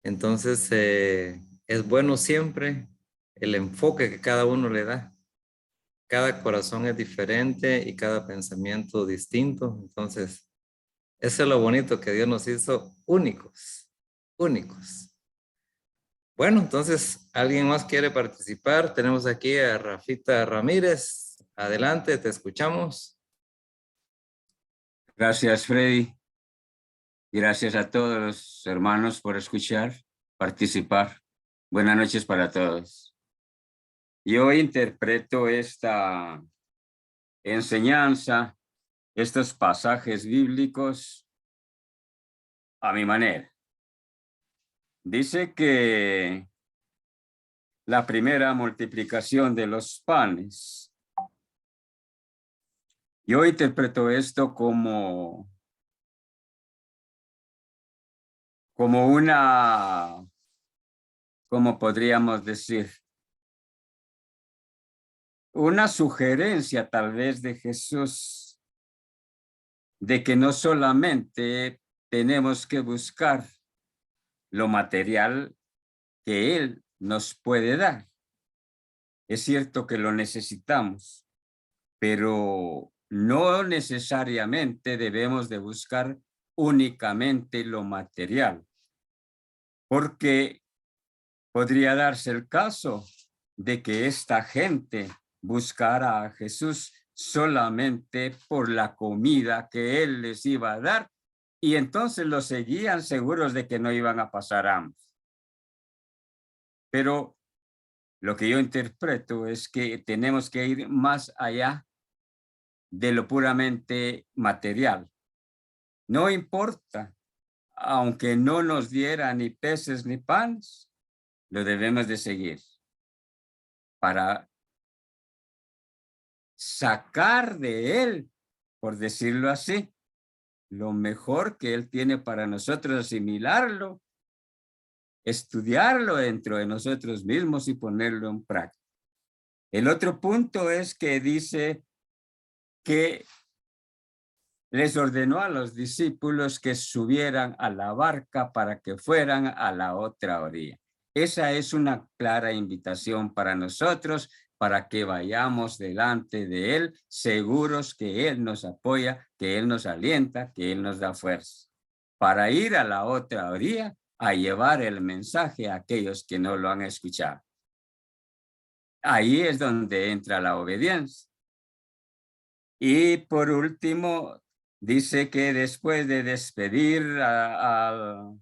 Entonces, es bueno siempre el enfoque que cada uno le da. Cada corazón es diferente y cada pensamiento distinto. Entonces, eso es lo bonito, que Dios nos hizo únicos, únicos. Bueno, entonces, ¿alguien más quiere participar? Tenemos aquí a Rafita Ramírez. Adelante, te escuchamos. Gracias, Freddy. Gracias a todos los hermanos por escuchar, participar. Buenas noches para todos. Yo interpreto esta enseñanza, estos pasajes bíblicos a mi manera. Dice que la primera multiplicación de los panes. Yo interpreto esto como una, ¿cómo podríamos decir? Una sugerencia tal vez de Jesús de que no solamente tenemos que buscar lo material que Él nos puede dar. Es cierto que lo necesitamos, pero no necesariamente debemos de buscar únicamente lo material, porque podría darse el caso de que esta gente buscara a Jesús solamente por la comida que Él les iba a dar, y entonces lo seguían seguros de que no iban a pasar hambre. Pero lo que yo interpreto es que tenemos que ir más allá de lo puramente material. No importa, aunque no nos diera ni peces ni panes, lo debemos de seguir para sacar de Él, por decirlo así, lo mejor que Él tiene para nosotros, asimilarlo, estudiarlo dentro de nosotros mismos y ponerlo en práctica. El otro punto es que dice que les ordenó a los discípulos que subieran a la barca para que fueran a la otra orilla. Esa es una clara invitación para nosotros, para que vayamos delante de Él, seguros que Él nos apoya, que Él nos alienta, que Él nos da fuerza, para ir a la otra orilla a llevar el mensaje a aquellos que no lo han escuchado. Ahí es donde entra la obediencia. Y por último, dice que después de despedir a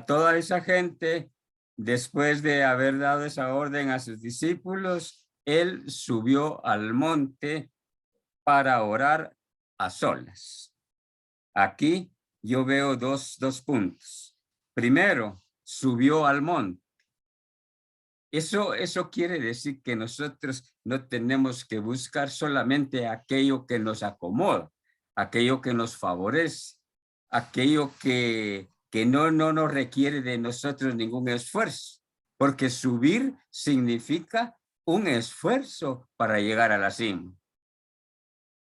toda esa gente, después de haber dado esa orden a sus discípulos, Él subió al monte para orar a solas. Aquí yo veo dos puntos. Primero, subió al monte. Eso quiere decir que nosotros no tenemos que buscar solamente aquello que nos acomoda, aquello que nos favorece, aquello que no nos requiere de nosotros ningún esfuerzo, porque subir significa un esfuerzo para llegar a la cima.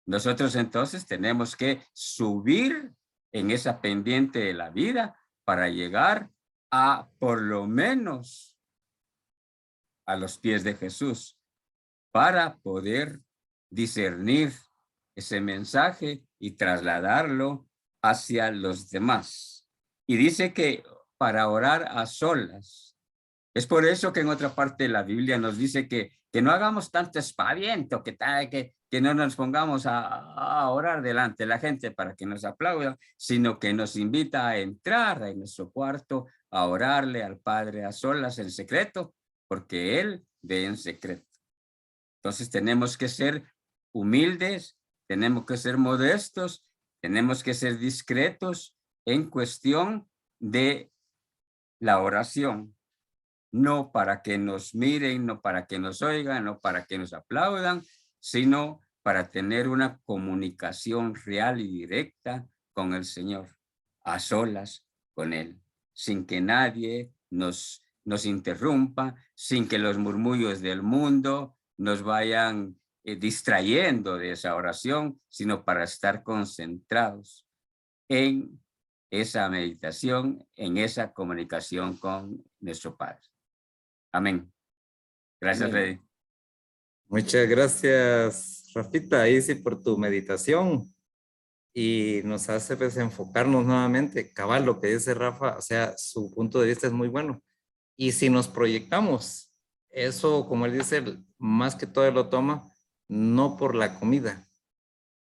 Nosotros entonces tenemos que subir en esa pendiente de la vida para llegar a por lo menos a los pies de Jesús, para poder discernir ese mensaje y trasladarlo hacia los demás. Y dice que para orar a solas. Es por eso que en otra parte de la Biblia nos dice que no hagamos tanto espaviento, que no nos pongamos a orar delante de la gente para que nos aplaudan, sino que nos invita a entrar en nuestro cuarto a orarle al Padre a solas en secreto, porque Él ve en secreto. Entonces tenemos que ser humildes, tenemos que ser modestos, tenemos que ser discretos en cuestión de la oración. No para que nos miren, no para que nos oigan, no para que nos aplaudan, sino para tener una comunicación real y directa con el Señor, a solas con Él, sin que nadie nos interrumpa, sin que los murmullos del mundo nos vayan distrayendo de esa oración, sino para estar concentrados en esa meditación, en esa comunicación con nuestro Padre. Amén. Gracias, Freddy. Muchas gracias, Rafita, ahí sí por tu meditación. Y nos hace pues enfocarnos nuevamente, cabal, lo que dice Rafa, o sea, su punto de vista es muy bueno. Y si nos proyectamos, eso, como él dice, más que todo lo toma no por la comida.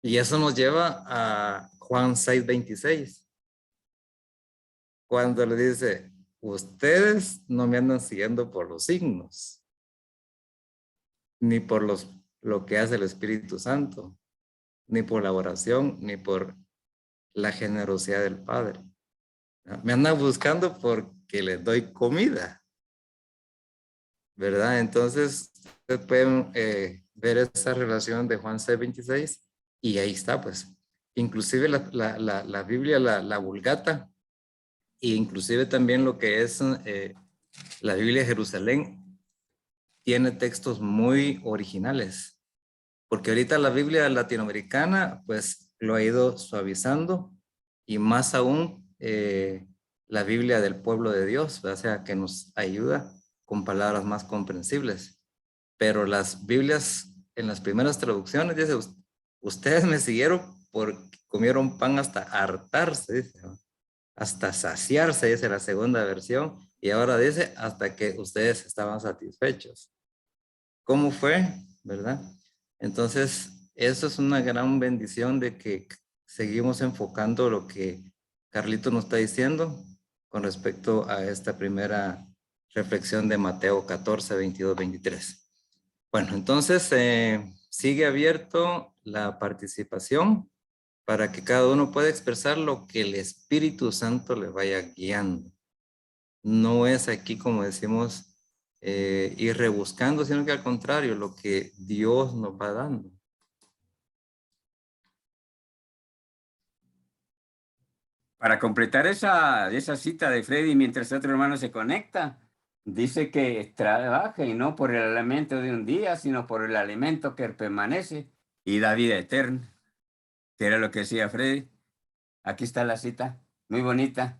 Y eso nos lleva a Juan 6:26, cuando le dice, ustedes no me andan siguiendo por los signos, ni por lo que hace el Espíritu Santo, ni por la oración, ni por la generosidad del Padre. Me andan buscando porque les doy comida, ¿verdad? Entonces, ustedes pueden ver esa relación de Juan 6:26 y ahí está, pues. Inclusive la Biblia, la Vulgata, e inclusive también lo que es la Biblia de Jerusalén, tiene textos muy originales, porque ahorita la Biblia latinoamericana, pues, lo ha ido suavizando, y más aún la Biblia del pueblo de Dios, o sea, que nos ayuda con palabras más comprensibles. Pero las Biblias en las primeras traducciones dice, ustedes me siguieron porque comieron pan hasta hartarse, dice, ¿no? Hasta saciarse, dice la segunda versión, y ahora dice hasta que ustedes estaban satisfechos. ¿Cómo fue? ¿Verdad? Entonces, eso es una gran bendición de que seguimos enfocando lo que Carlito nos está diciendo con respecto a esta primera reflexión de Mateo 14, 22, 23. Bueno, entonces sigue abierto la participación para que cada uno pueda expresar lo que el Espíritu Santo le vaya guiando. No es aquí, como decimos, ir rebuscando, sino que al contrario, lo que Dios nos va dando. Para completar esa cita de Freddy, mientras otro hermano se conecta, dice que trabaja y no por el alimento de un día, sino por el alimento que permanece y da vida eterna, que era lo que decía Freddy. Aquí está la cita, muy bonita,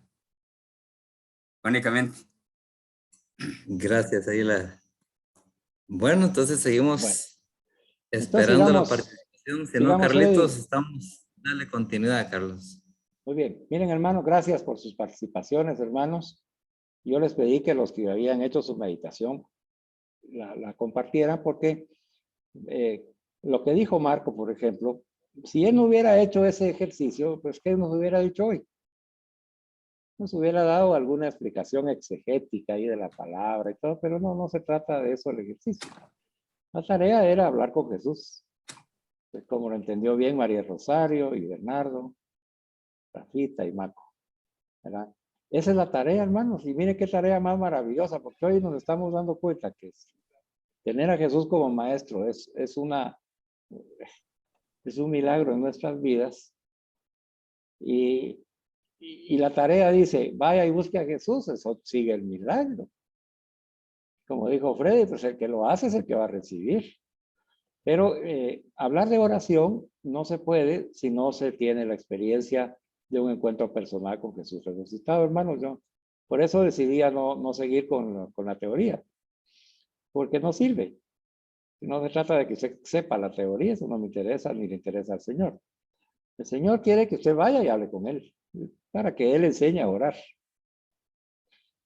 únicamente. Gracias, Aguila. Bueno, entonces seguimos Bueno, esperando la entonces participación. Si no, sigamos, Carlitos, Freddy. dale continuidad, Carlos. Muy bien. Miren, hermanos, gracias por sus participaciones, hermanos. Yo les pedí que los que habían hecho su meditación la compartieran porque lo que dijo Marco, por ejemplo, si él no hubiera hecho ese ejercicio, pues ¿qué nos hubiera dicho hoy? Nos hubiera dado alguna explicación exegética ahí de la palabra y todo, pero no se trata de eso el ejercicio. La tarea era hablar con Jesús, pues como lo entendió bien María Rosario y Bernardo, Rafita y Marco, ¿verdad? Esa es la tarea, hermanos, y miren qué tarea más maravillosa, porque hoy nos estamos dando cuenta que tener a Jesús como maestro es un milagro en nuestras vidas. Y la tarea dice, vaya y busque a Jesús, eso sigue el milagro. Como dijo Freddy, pues el que lo hace es el que va a recibir. Pero hablar de oración no se puede si no se tiene la experiencia de un encuentro personal con Jesús resucitado, hermanos. Yo por eso decidí no seguir con la teoría, porque no sirve. No se trata de que usted sepa la teoría, eso no me interesa ni le interesa al Señor. El Señor quiere que usted vaya y hable con Él, para que Él enseñe a orar.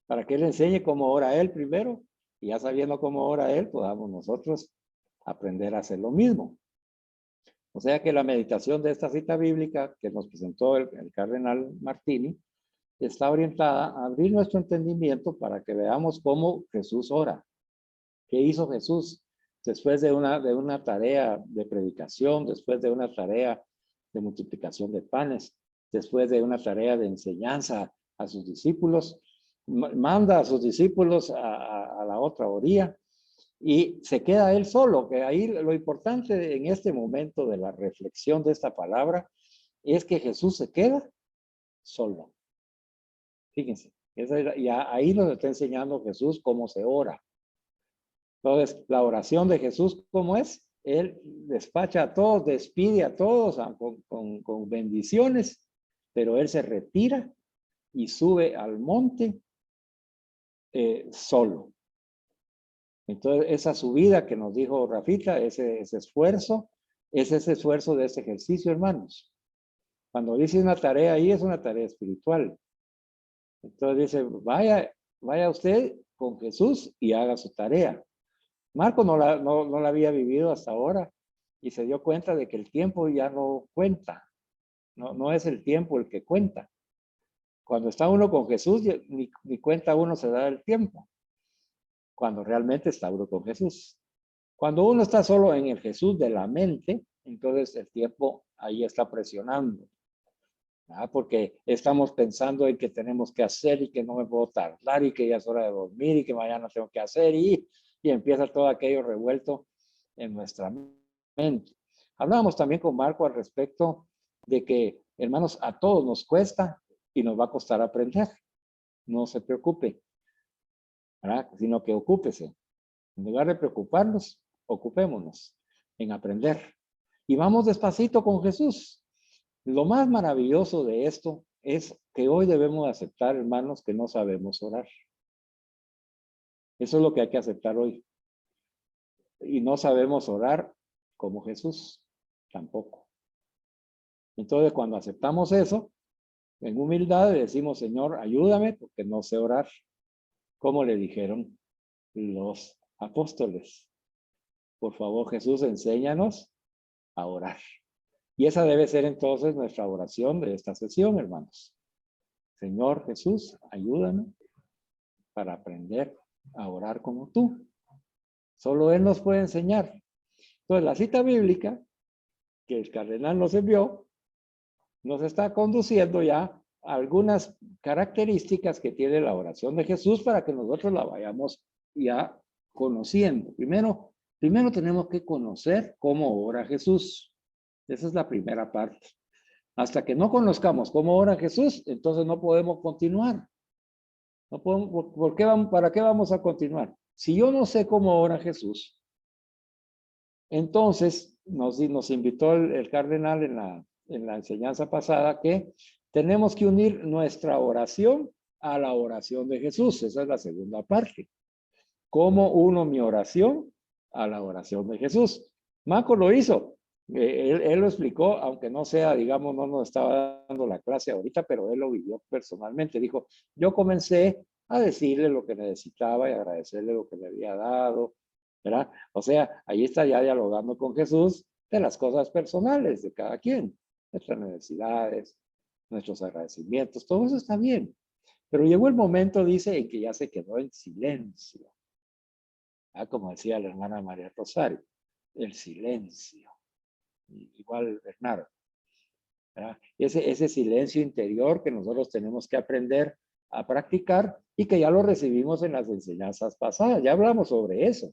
Para que Él enseñe cómo ora Él primero, y ya sabiendo cómo ora Él, podamos nosotros aprender a hacer lo mismo. O sea que la meditación de esta cita bíblica que nos presentó el cardenal Martini está orientada a abrir nuestro entendimiento para que veamos cómo Jesús ora. ¿Qué hizo Jesús después de una tarea de predicación, después de una tarea de multiplicación de panes, después de una tarea de enseñanza a sus discípulos? Manda a sus discípulos a la otra orilla y se queda él solo, que ahí lo importante en este momento de la reflexión de esta palabra es que Jesús se queda solo. Fíjense, y ahí nos está enseñando Jesús cómo se ora. Entonces, la oración de Jesús, ¿cómo es? Él despacha a todos, despide a todos con bendiciones, pero él se retira y sube al monte solo. Entonces, esa subida que nos dijo Rafita, ese esfuerzo, es ese esfuerzo de ese ejercicio, hermanos. Cuando dice una tarea ahí, es una tarea espiritual. Entonces dice, vaya usted con Jesús y haga su tarea. Marco no la había vivido hasta ahora, y se dio cuenta de que el tiempo ya no cuenta. No es el tiempo el que cuenta. Cuando está uno con Jesús, ni cuenta uno se da el tiempo. Cuando realmente está uno con Jesús. Cuando uno está solo en el Jesús de la mente, entonces el tiempo ahí está presionando. Porque estamos pensando en que tenemos que hacer y que no me puedo tardar y que ya es hora de dormir y que mañana tengo que hacer y empieza todo aquello revuelto en nuestra mente. Hablábamos también con Marco al respecto de que, hermanos, a todos nos cuesta y nos va a costar aprender. No se preocupe, ¿verdad? Sino que ocúpese. En lugar de preocuparnos, ocupémonos en aprender. Y vamos despacito con Jesús. Lo más maravilloso de esto es que hoy debemos aceptar, hermanos, que no sabemos orar. Eso es lo que hay que aceptar hoy. Y no sabemos orar como Jesús, tampoco. Entonces, cuando aceptamos eso, en humildad le decimos, Señor, ayúdame porque no sé orar. Como le dijeron los apóstoles. Por favor, Jesús, enséñanos a orar. Y esa debe ser entonces nuestra oración de esta sesión, hermanos. Señor Jesús, ayúdame para aprender a orar como tú. Solo Él nos puede enseñar. Entonces, la cita bíblica que el cardenal nos envió nos está conduciendo ya a algunas características que tiene la oración de Jesús para que nosotros la vayamos ya conociendo. Primero tenemos que conocer cómo ora Jesús. Esa es la primera parte. Hasta que no conozcamos cómo ora Jesús, entonces no podemos continuar. No podemos, ¿para qué vamos a continuar? Si yo no sé cómo ora Jesús, entonces nos invitó el cardenal en la enseñanza pasada que tenemos que unir nuestra oración a la oración de Jesús. Esa es la segunda parte. ¿Cómo uno mi oración a la oración de Jesús? Marco lo hizo. Él lo explicó, aunque no sea, digamos, no nos estaba dando la clase ahorita, pero él lo vivió personalmente. Dijo, yo comencé a decirle lo que necesitaba y agradecerle lo que le había dado, ¿verdad? O sea, ahí está ya dialogando con Jesús de las cosas personales de cada quien, nuestras necesidades, nuestros agradecimientos, todo eso está bien. Pero llegó el momento, dice, en que ya se quedó en silencio. Como decía la hermana María Rosario, el silencio. Igual Bernardo. Ese silencio interior que nosotros tenemos que aprender a practicar y que ya lo recibimos en las enseñanzas pasadas. Ya hablamos sobre eso.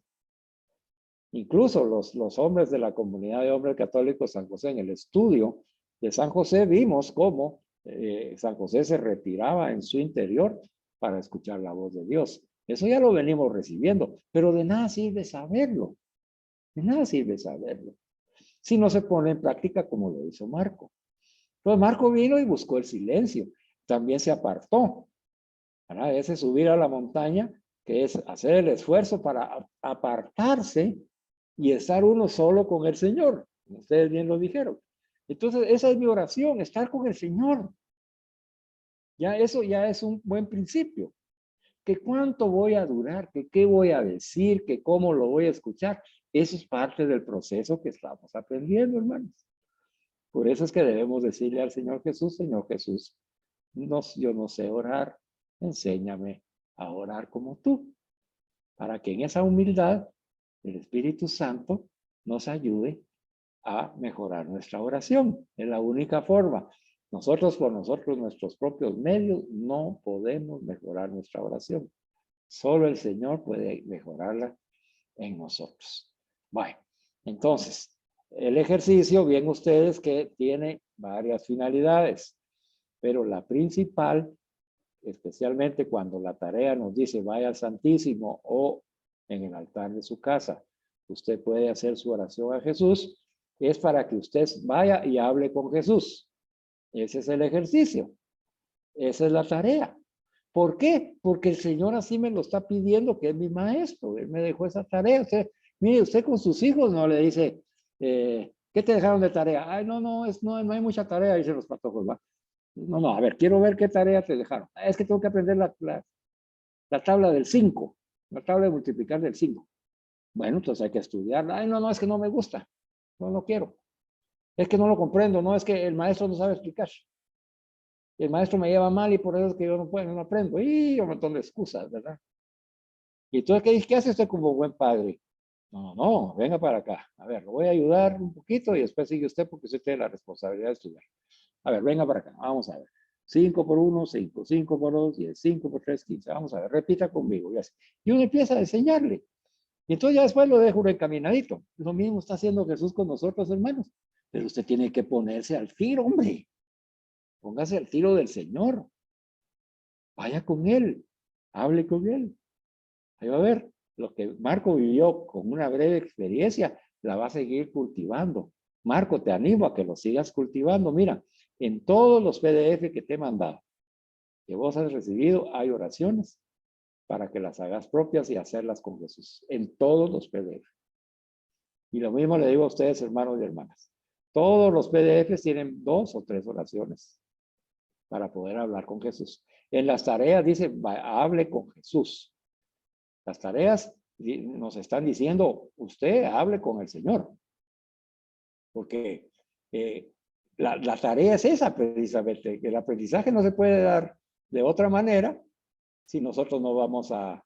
Incluso los hombres de la comunidad de hombres católicos San José, en el estudio de San José, vimos cómo San José se retiraba en su interior para escuchar la voz de Dios. Eso ya lo venimos recibiendo, pero de nada sirve saberlo. De nada sirve saberlo si no se pone en práctica como lo hizo Marco. Entonces Marco vino y buscó el silencio. También se apartó. ¿Verdad? Ese subir a la montaña, que es hacer el esfuerzo para apartarse y estar uno solo con el Señor. Ustedes bien lo dijeron. Entonces esa es mi oración, estar con el Señor. Ya eso ya es un buen principio. Que cuánto voy a durar, que qué voy a decir, que cómo lo voy a escuchar. Eso es parte del proceso que estamos aprendiendo, hermanos. Por eso es que debemos decirle al Señor Jesús, yo no sé orar, enséñame a orar como tú. Para que en esa humildad el Espíritu Santo nos ayude a mejorar nuestra oración. Es la única forma. Nosotros por nuestros propios medios, no podemos mejorar nuestra oración. Solo el Señor puede mejorarla en nosotros. Bueno, entonces, el ejercicio, bien ustedes que tiene varias finalidades, pero la principal, especialmente cuando la tarea nos dice vaya al Santísimo o en el altar de su casa, usted puede hacer su oración a Jesús, es para que usted vaya y hable con Jesús. Ese es el ejercicio. Esa es la tarea. ¿Por qué? Porque el Señor así me lo está pidiendo, que es mi maestro. Él me dejó esa tarea. Mire, usted con sus hijos no le dice, ¿qué te dejaron de tarea? Ay, no hay mucha tarea, dicen los patojos, ¿va? No, a ver, quiero ver qué tarea te dejaron. Es que tengo que aprender la tabla del 5, la tabla de multiplicar del 5. Bueno, entonces hay que estudiarla. Ay, no, es que no me gusta. No, no quiero. Es que no lo comprendo, no, es que el maestro no sabe explicar. El maestro me lleva mal y por eso es que yo no puedo, no aprendo. Y un montón de excusas, ¿verdad? Y entonces, ¿qué hace usted como buen padre? No, no, venga para acá. A ver, lo voy a ayudar un poquito y después sigue usted porque usted tiene la responsabilidad de estudiar. A ver, venga para acá. Vamos a ver. 5 por 1, 5. 5 por 2, 10. 5 por 3, 15. Vamos a ver, repita conmigo. Y uno empieza a enseñarle. Y entonces ya después lo dejo encaminadito. Lo mismo está haciendo Jesús con nosotros, hermanos. Pero usted tiene que ponerse al tiro, hombre. Póngase al tiro del Señor. Vaya con Él. Hable con Él. Ahí va a ver. Lo que Marco vivió con una breve experiencia, la va a seguir cultivando. Marco, te animo a que lo sigas cultivando. Mira, en todos los PDF que te he mandado, que vos has recibido, hay oraciones para que las hagas propias y hacerlas con Jesús. En todos los PDF. Y lo mismo le digo a ustedes, hermanos y hermanas. Todos los PDFs tienen 2 o 3 oraciones para poder hablar con Jesús. En las tareas dice, hable con Jesús. Las tareas nos están diciendo, usted hable con el Señor. Porque la tarea es esa precisamente, que el aprendizaje no se puede dar de otra manera si nosotros no vamos a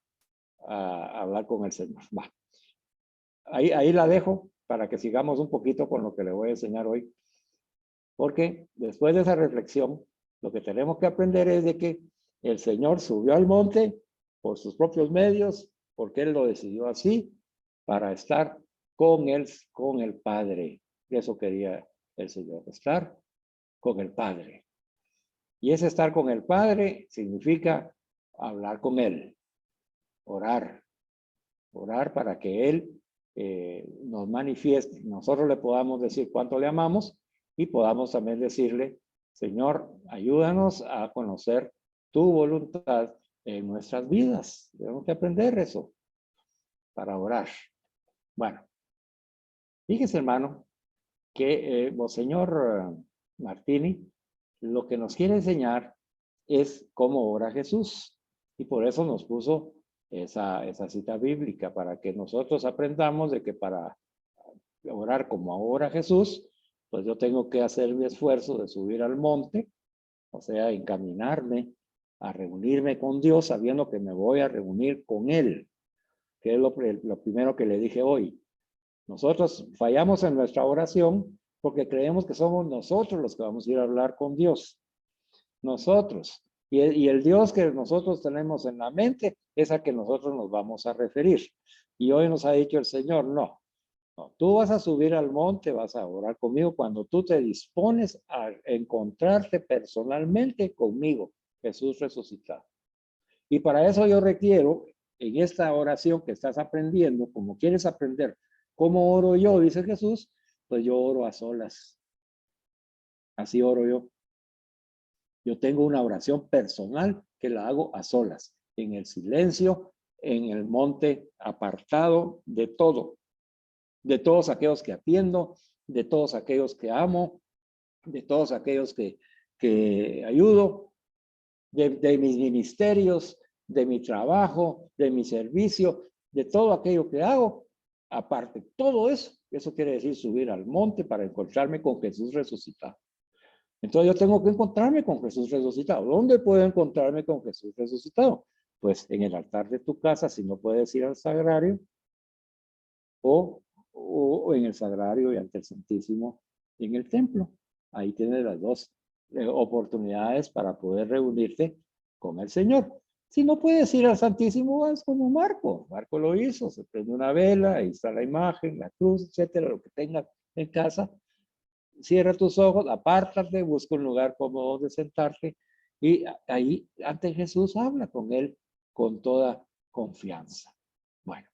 hablar con el Señor. Va. Ahí la dejo para que sigamos un poquito con lo que le voy a enseñar hoy. Porque después de esa reflexión, lo que tenemos que aprender es de que el Señor subió al monte por sus propios medios, porque Él lo decidió así, para estar con el Padre. Eso quería el Señor, estar con el Padre. Y ese estar con el Padre significa hablar con Él, orar para que Él nos manifieste, nosotros le podamos decir cuánto le amamos y podamos también decirle, Señor, ayúdanos a conocer tu voluntad en nuestras vidas. Tenemos que aprender eso para orar. Bueno, fíjese, hermano, que Monseñor Martini lo que nos quiere enseñar es cómo ora Jesús. Y por eso nos puso esa cita bíblica, para que nosotros aprendamos de que para orar como ora Jesús, pues yo tengo que hacer mi esfuerzo de subir al monte, o sea, encaminarme a reunirme con Dios, sabiendo que me voy a reunir con Él, que es lo primero que le dije hoy. Nosotros fallamos en nuestra oración porque creemos que somos nosotros los que vamos a ir a hablar con Dios. Nosotros. Y el Dios que nosotros tenemos en la mente es al que nosotros nos vamos a referir. Y hoy nos ha dicho el Señor, no, tú vas a subir al monte, vas a orar conmigo cuando tú te dispones a encontrarte personalmente conmigo, Jesús resucitado. Y para eso yo requiero, en esta oración que estás aprendiendo, como quieres aprender cómo oro yo, dice Jesús, pues yo oro a solas. Así oro yo. Yo tengo una oración personal que la hago a solas, en el silencio, en el monte, apartado de todo, de todos aquellos que atiendo, de todos aquellos que amo, de todos aquellos que ayudo, de mis ministerios, de mi trabajo, de mi servicio, de todo aquello que hago, aparte, todo eso quiere decir subir al monte para encontrarme con Jesús resucitado. Entonces yo tengo que encontrarme con Jesús resucitado. ¿Dónde puedo encontrarme con Jesús resucitado? Pues en el altar de tu casa, si no puedes ir al sagrario, o en el sagrario y ante el Santísimo en el templo. Ahí tienes las dos oportunidades para poder reunirte con el Señor. Si no puedes ir al Santísimo, vas como Marco. Marco lo hizo, se prende una vela, ahí está la imagen, la cruz, etcétera, lo que tengas en casa. Cierra tus ojos, apártate, busca un lugar cómodo de sentarte y ahí ante Jesús habla con Él con toda confianza. Bueno,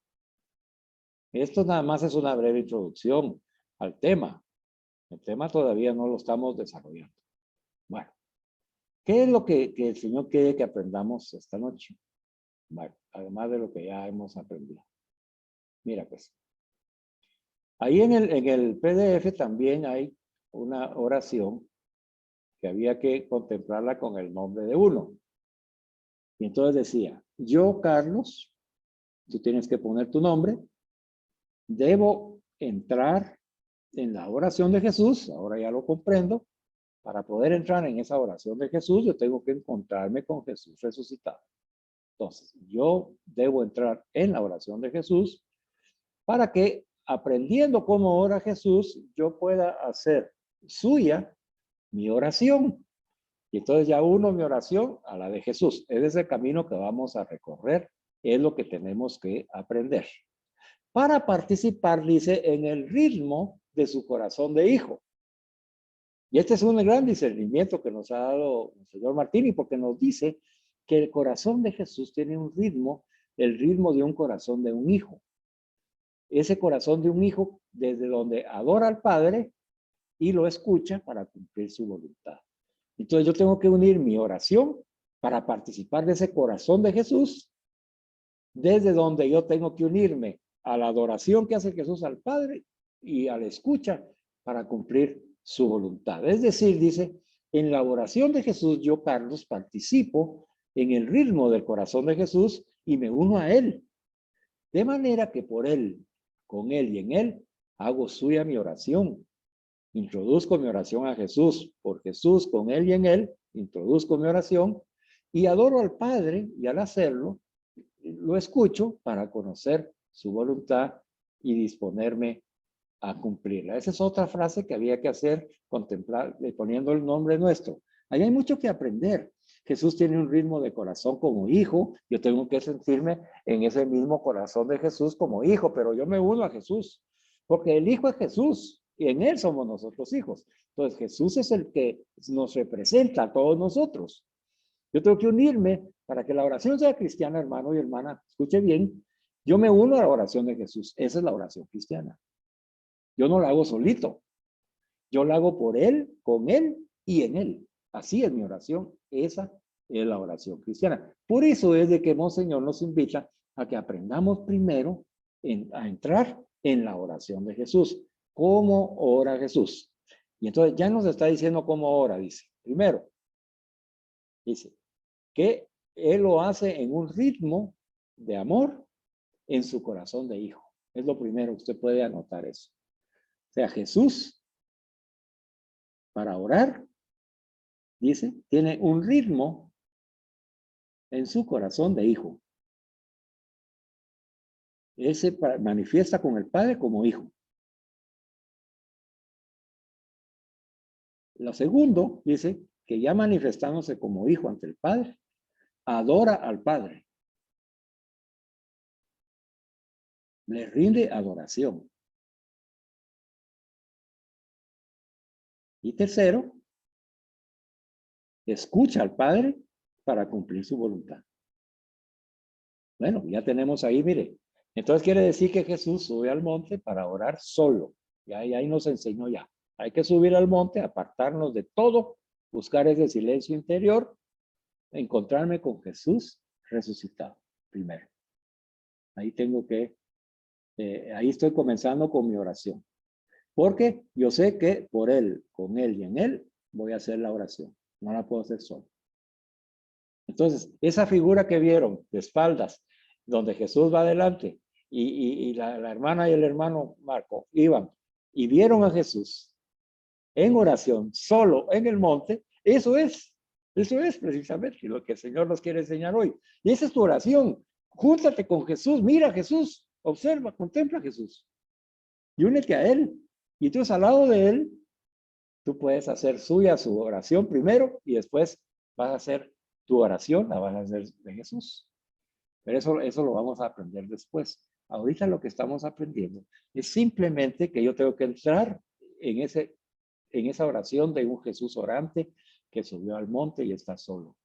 esto nada más es una breve introducción al tema. El tema todavía no lo estamos desarrollando. Bueno, ¿qué es lo que el Señor quiere que aprendamos esta noche? Bueno, además de lo que ya hemos aprendido. Mira pues, ahí en el PDF también hay una oración que había que contemplarla con el nombre de uno. Y entonces decía, yo, Carlos, tú tienes que poner tu nombre, debo entrar en la oración de Jesús, ahora ya lo comprendo, para poder entrar en esa oración de Jesús, yo tengo que encontrarme con Jesús resucitado. Entonces, yo debo entrar en la oración de Jesús para que, aprendiendo cómo ora Jesús, yo pueda hacer suya mi oración. Y entonces ya uno mi oración a la de Jesús. Es ese camino que vamos a recorrer, es lo que tenemos que aprender. Para participar, dice, en el ritmo de su corazón de hijo. Y este es un gran discernimiento que nos ha dado el señor Martini, porque nos dice que el corazón de Jesús tiene un ritmo, el ritmo de un corazón de un hijo. Ese corazón de un hijo desde donde adora al Padre y lo escucha para cumplir su voluntad. Entonces yo tengo que unir mi oración para participar de ese corazón de Jesús, desde donde yo tengo que unirme a la adoración que hace Jesús al Padre y a la escucha para cumplir su voluntad. Es decir, dice, en la oración de Jesús, yo, Carlos, participo en el ritmo del corazón de Jesús y me uno a él. De manera que por él, con él y en él, hago suya mi oración. Introduzco mi oración a Jesús. Por Jesús, con él y en él, introduzco mi oración y adoro al Padre, y al hacerlo, lo escucho para conocer su voluntad y disponerme a cumplirla. Esa es otra frase que había que hacer, contemplar, poniendo el nombre nuestro. Ahí hay mucho que aprender. Jesús tiene un ritmo de corazón como hijo. Yo tengo que sentirme en ese mismo corazón de Jesús como hijo, pero yo me uno a Jesús, porque el hijo es Jesús y en él somos nosotros hijos. Entonces Jesús es el que nos representa a todos nosotros. Yo tengo que unirme para que la oración sea cristiana, hermano y hermana. Escuche bien, yo me uno a la oración de Jesús. Esa es la oración cristiana. Yo no la hago solito. Yo la hago por él, con él y en él. Así es mi oración. Esa es la oración cristiana. Por eso es de que Monseñor nos invita a que aprendamos primero a entrar en la oración de Jesús. ¿Cómo ora Jesús? Y entonces ya nos está diciendo cómo ora, dice. Primero, dice que él lo hace en un ritmo de amor en su corazón de hijo. Es lo primero, usted puede anotar eso. O sea, Jesús, para orar, dice, tiene un ritmo en su corazón de hijo. Ese manifiesta con el Padre como hijo. Lo segundo, dice, que ya manifestándose como hijo ante el Padre, adora al Padre. Le rinde adoración. Y tercero, escucha al Padre para cumplir su voluntad. Bueno, ya tenemos ahí, mire. Entonces quiere decir que Jesús sube al monte para orar solo. Y ahí nos enseñó ya. Hay que subir al monte, apartarnos de todo, buscar ese silencio interior, encontrarme con Jesús resucitado primero. Ahí tengo que, ahí estoy comenzando con mi oración. Porque yo sé que por él, con él y en él, voy a hacer la oración. No la puedo hacer solo. Entonces, esa figura que vieron de espaldas, donde Jesús va adelante y la hermana y el hermano Marco iban y vieron a Jesús en oración, solo en el monte, eso es precisamente lo que el Señor nos quiere enseñar hoy. Y esa es tu oración. Júntate con Jesús, mira a Jesús, observa, contempla a Jesús y únete a Él. Y entonces al lado de Él, tú puedes hacer suya su oración primero y después vas a hacer tu oración, la vas a hacer de Jesús. Pero eso lo vamos a aprender después. Ahorita lo que estamos aprendiendo es simplemente que yo tengo que entrar en esa oración de un Jesús orante que subió al monte y está solo.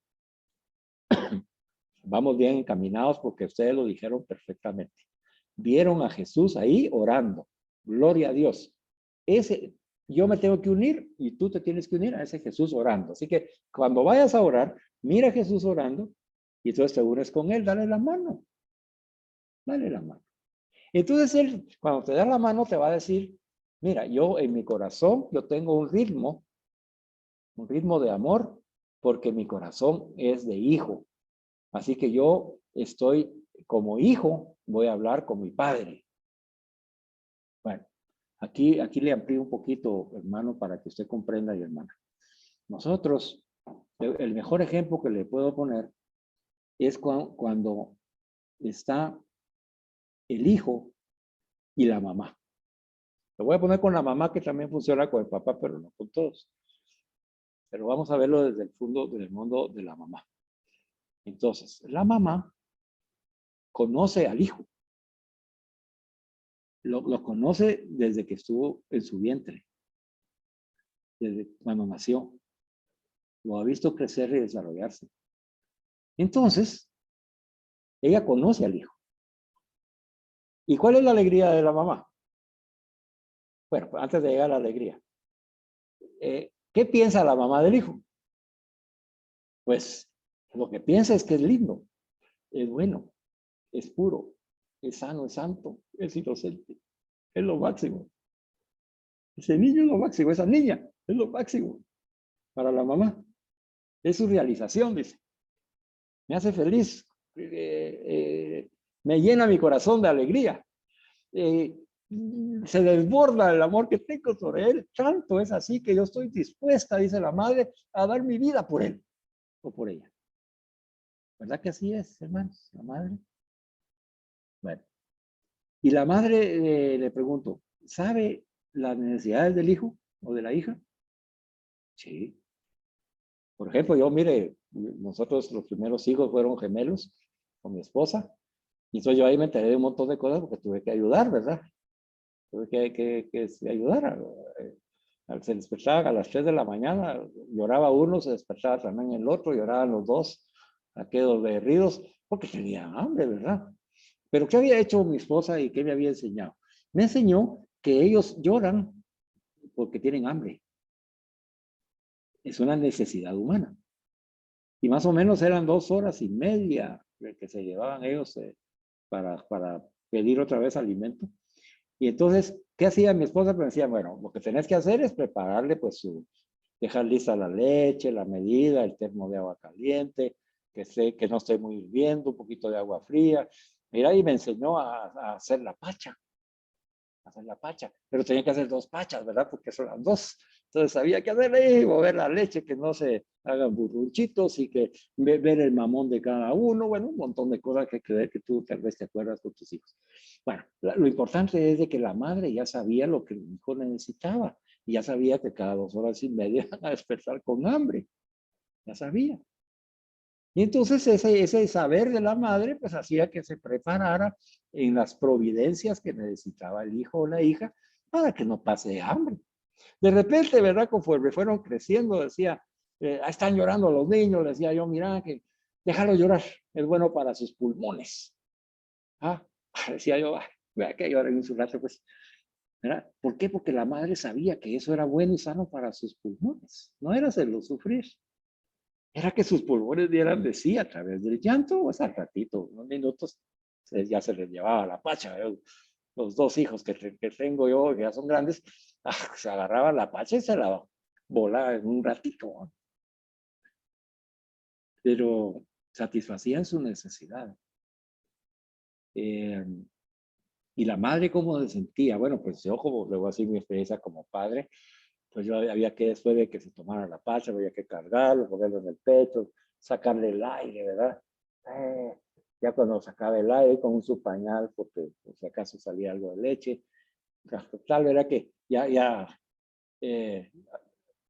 Vamos bien encaminados porque ustedes lo dijeron perfectamente. Vieron a Jesús ahí orando. Gloria a Dios. Yo me tengo que unir y tú te tienes que unir a ese Jesús orando. Así que cuando vayas a orar, mira a Jesús orando y entonces te unes con él, dale la mano. Dale la mano. Entonces él, cuando te da la mano, te va a decir, mira, yo en mi corazón, yo tengo un ritmo de amor, porque mi corazón es de hijo. Así que yo estoy como hijo, voy a hablar con mi padre. Bueno, Aquí le amplío un poquito, hermano, para que usted comprenda y hermana. Nosotros, el mejor ejemplo que le puedo poner es cuando está el hijo y la mamá. Lo voy a poner con la mamá, que también funciona con el papá, pero no con todos. Pero vamos a verlo desde el fondo del mundo de la mamá. Entonces, la mamá conoce al hijo. Lo conoce desde que estuvo en su vientre, desde cuando nació. Lo ha visto crecer y desarrollarse. Entonces, ella conoce al hijo. ¿Y cuál es la alegría de la mamá? Bueno, antes de llegar a la alegría. ¿Qué piensa la mamá del hijo? Pues lo que piensa es que es lindo, es bueno, es puro, es sano, es santo, es inocente, es lo máximo. Ese niño es lo máximo, esa niña es lo máximo para la mamá. Es su realización, dice. Me hace feliz, me llena mi corazón de alegría. Se desborda el amor que tengo sobre él. Tanto es así que yo estoy dispuesta, dice la madre, a dar mi vida por él o por ella. ¿Verdad que así es, hermanos? La madre. Bueno. Y la madre, le pregunto, ¿sabe las necesidades del hijo o de la hija? Sí. Por ejemplo, yo, mire, nosotros los primeros hijos fueron gemelos con mi esposa. Y entonces yo ahí me enteré de un montón de cosas porque tuve que ayudar, ¿verdad? Tuve que ayudar. Se despertaba a las 3 de la mañana, lloraba uno, se despertaba también el otro, lloraban los dos, aquellos berridos, porque tenían hambre, ¿verdad? Pero ¿qué había hecho mi esposa y qué me había enseñado? Me enseñó que ellos lloran porque tienen hambre. Es una necesidad humana. Y más o menos eran 2 horas y media que se llevaban ellos para pedir otra vez alimento. Y entonces, ¿qué hacía mi esposa? Me decía, bueno, lo que tenés que hacer es prepararle, pues, dejar lista la leche, la medida, el termo de agua caliente, que no esté muy hirviendo, un poquito de agua fría. Mira, y me enseñó a hacer la pacha. Pero tenía que hacer 2 pachas, ¿verdad? Porque son las 2. Entonces había que hacerle y mover la leche, que no se hagan burruchitos y que ver el mamón de cada uno. Bueno, un montón de cosas que tú tal vez te acuerdas con tus hijos. Bueno, lo importante es de que la madre ya sabía lo que el hijo necesitaba y ya sabía que cada 2 horas y media iban a despertar con hambre. Ya sabía. Y entonces ese saber de la madre pues hacía que se preparara en las providencias que necesitaba el hijo o la hija para que no pase hambre. De repente, ¿verdad? Conforme fueron creciendo, decía, están llorando los niños, le decía yo, mira, que déjalo llorar, es bueno para sus pulmones. Decía yo, vea que lloren en su rato, pues. ¿Verdad? ¿Por qué? Porque la madre sabía que eso era bueno y sano para sus pulmones. No era hacerlo sufrir. Era que sus pulmones dieran de sí a través del llanto, pues al ratito, unos minutos, ya se les llevaba la pacha. Los 2 hijos que tengo yo, que ya son grandes, se agarraban la pacha y se la volaba en un ratito. Pero satisfacían su necesidad. Y la madre, ¿cómo se sentía? Bueno, pues yo, como le voy a decir mi experiencia como padre, pues yo había que, después de que se tomara la pacha, había que cargarlo, ponerlo en el pecho, sacarle el aire, ¿verdad? Ya cuando sacaba el aire con su pañal, porque por si acaso salía algo de leche, tal era que ya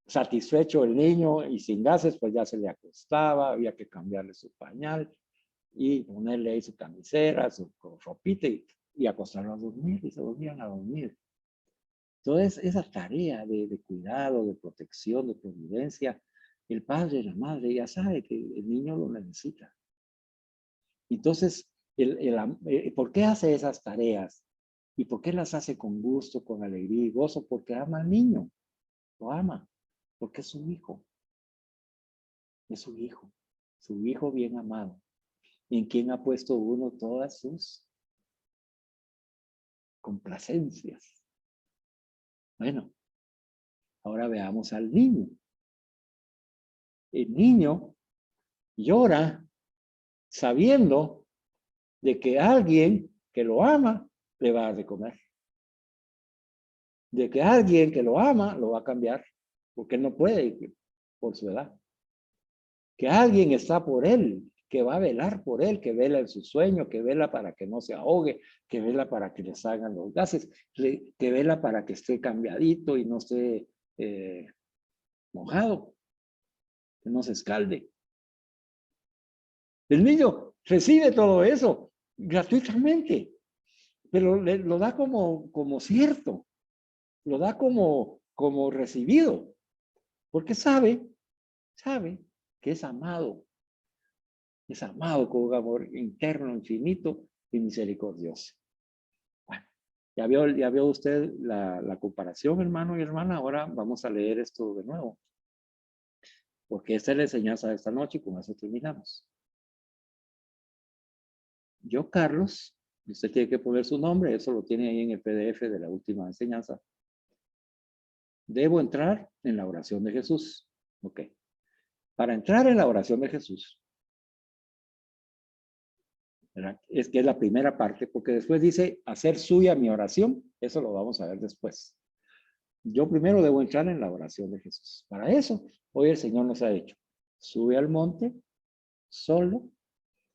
satisfecho el niño y sin gases, pues ya se le acostaba, había que cambiarle su pañal y ponerle ahí su camisera, su ropita y acostarlo a dormir, y se volvían a dormir. Entonces, esa tarea de cuidado, de protección, de providencia, el padre y la madre ya sabe que el niño lo necesita. Entonces, ¿por qué hace esas tareas? ¿Y por qué las hace con gusto, con alegría y gozo? Porque ama al niño, lo ama, porque es su hijo. Es su hijo bien amado, en quien ha puesto uno todas sus complacencias. Bueno, ahora veamos al niño. El niño llora sabiendo de que alguien que lo ama le va a dar de comer. de que alguien que lo ama lo va a cambiar, porque él no puede por su edad. Que alguien está por él, que va a velar por él, que vela en su sueño, que vela para que no se ahogue, que vela para que le salgan los gases, que vela para que esté cambiadito y no esté mojado, que no se escalde. El niño recibe todo eso gratuitamente, pero lo da como cierto, lo da como recibido, porque sabe que es amado con un amor interno, infinito y misericordioso. Bueno, ya vio usted la comparación, hermano y hermana. Ahora vamos a leer esto de nuevo, porque esta es la enseñanza de esta noche y con eso terminamos. Yo, Carlos, usted tiene que poner su nombre, eso lo tiene ahí en el PDF de la última enseñanza. Debo entrar en la oración de Jesús. Ok. Para entrar en la oración de Jesús, ¿verdad? Es que es la primera parte, porque después dice hacer suya mi oración. Eso lo vamos a ver después. Yo primero debo entrar en la oración de Jesús. Para eso, hoy el Señor nos ha dicho, sube al monte, solo,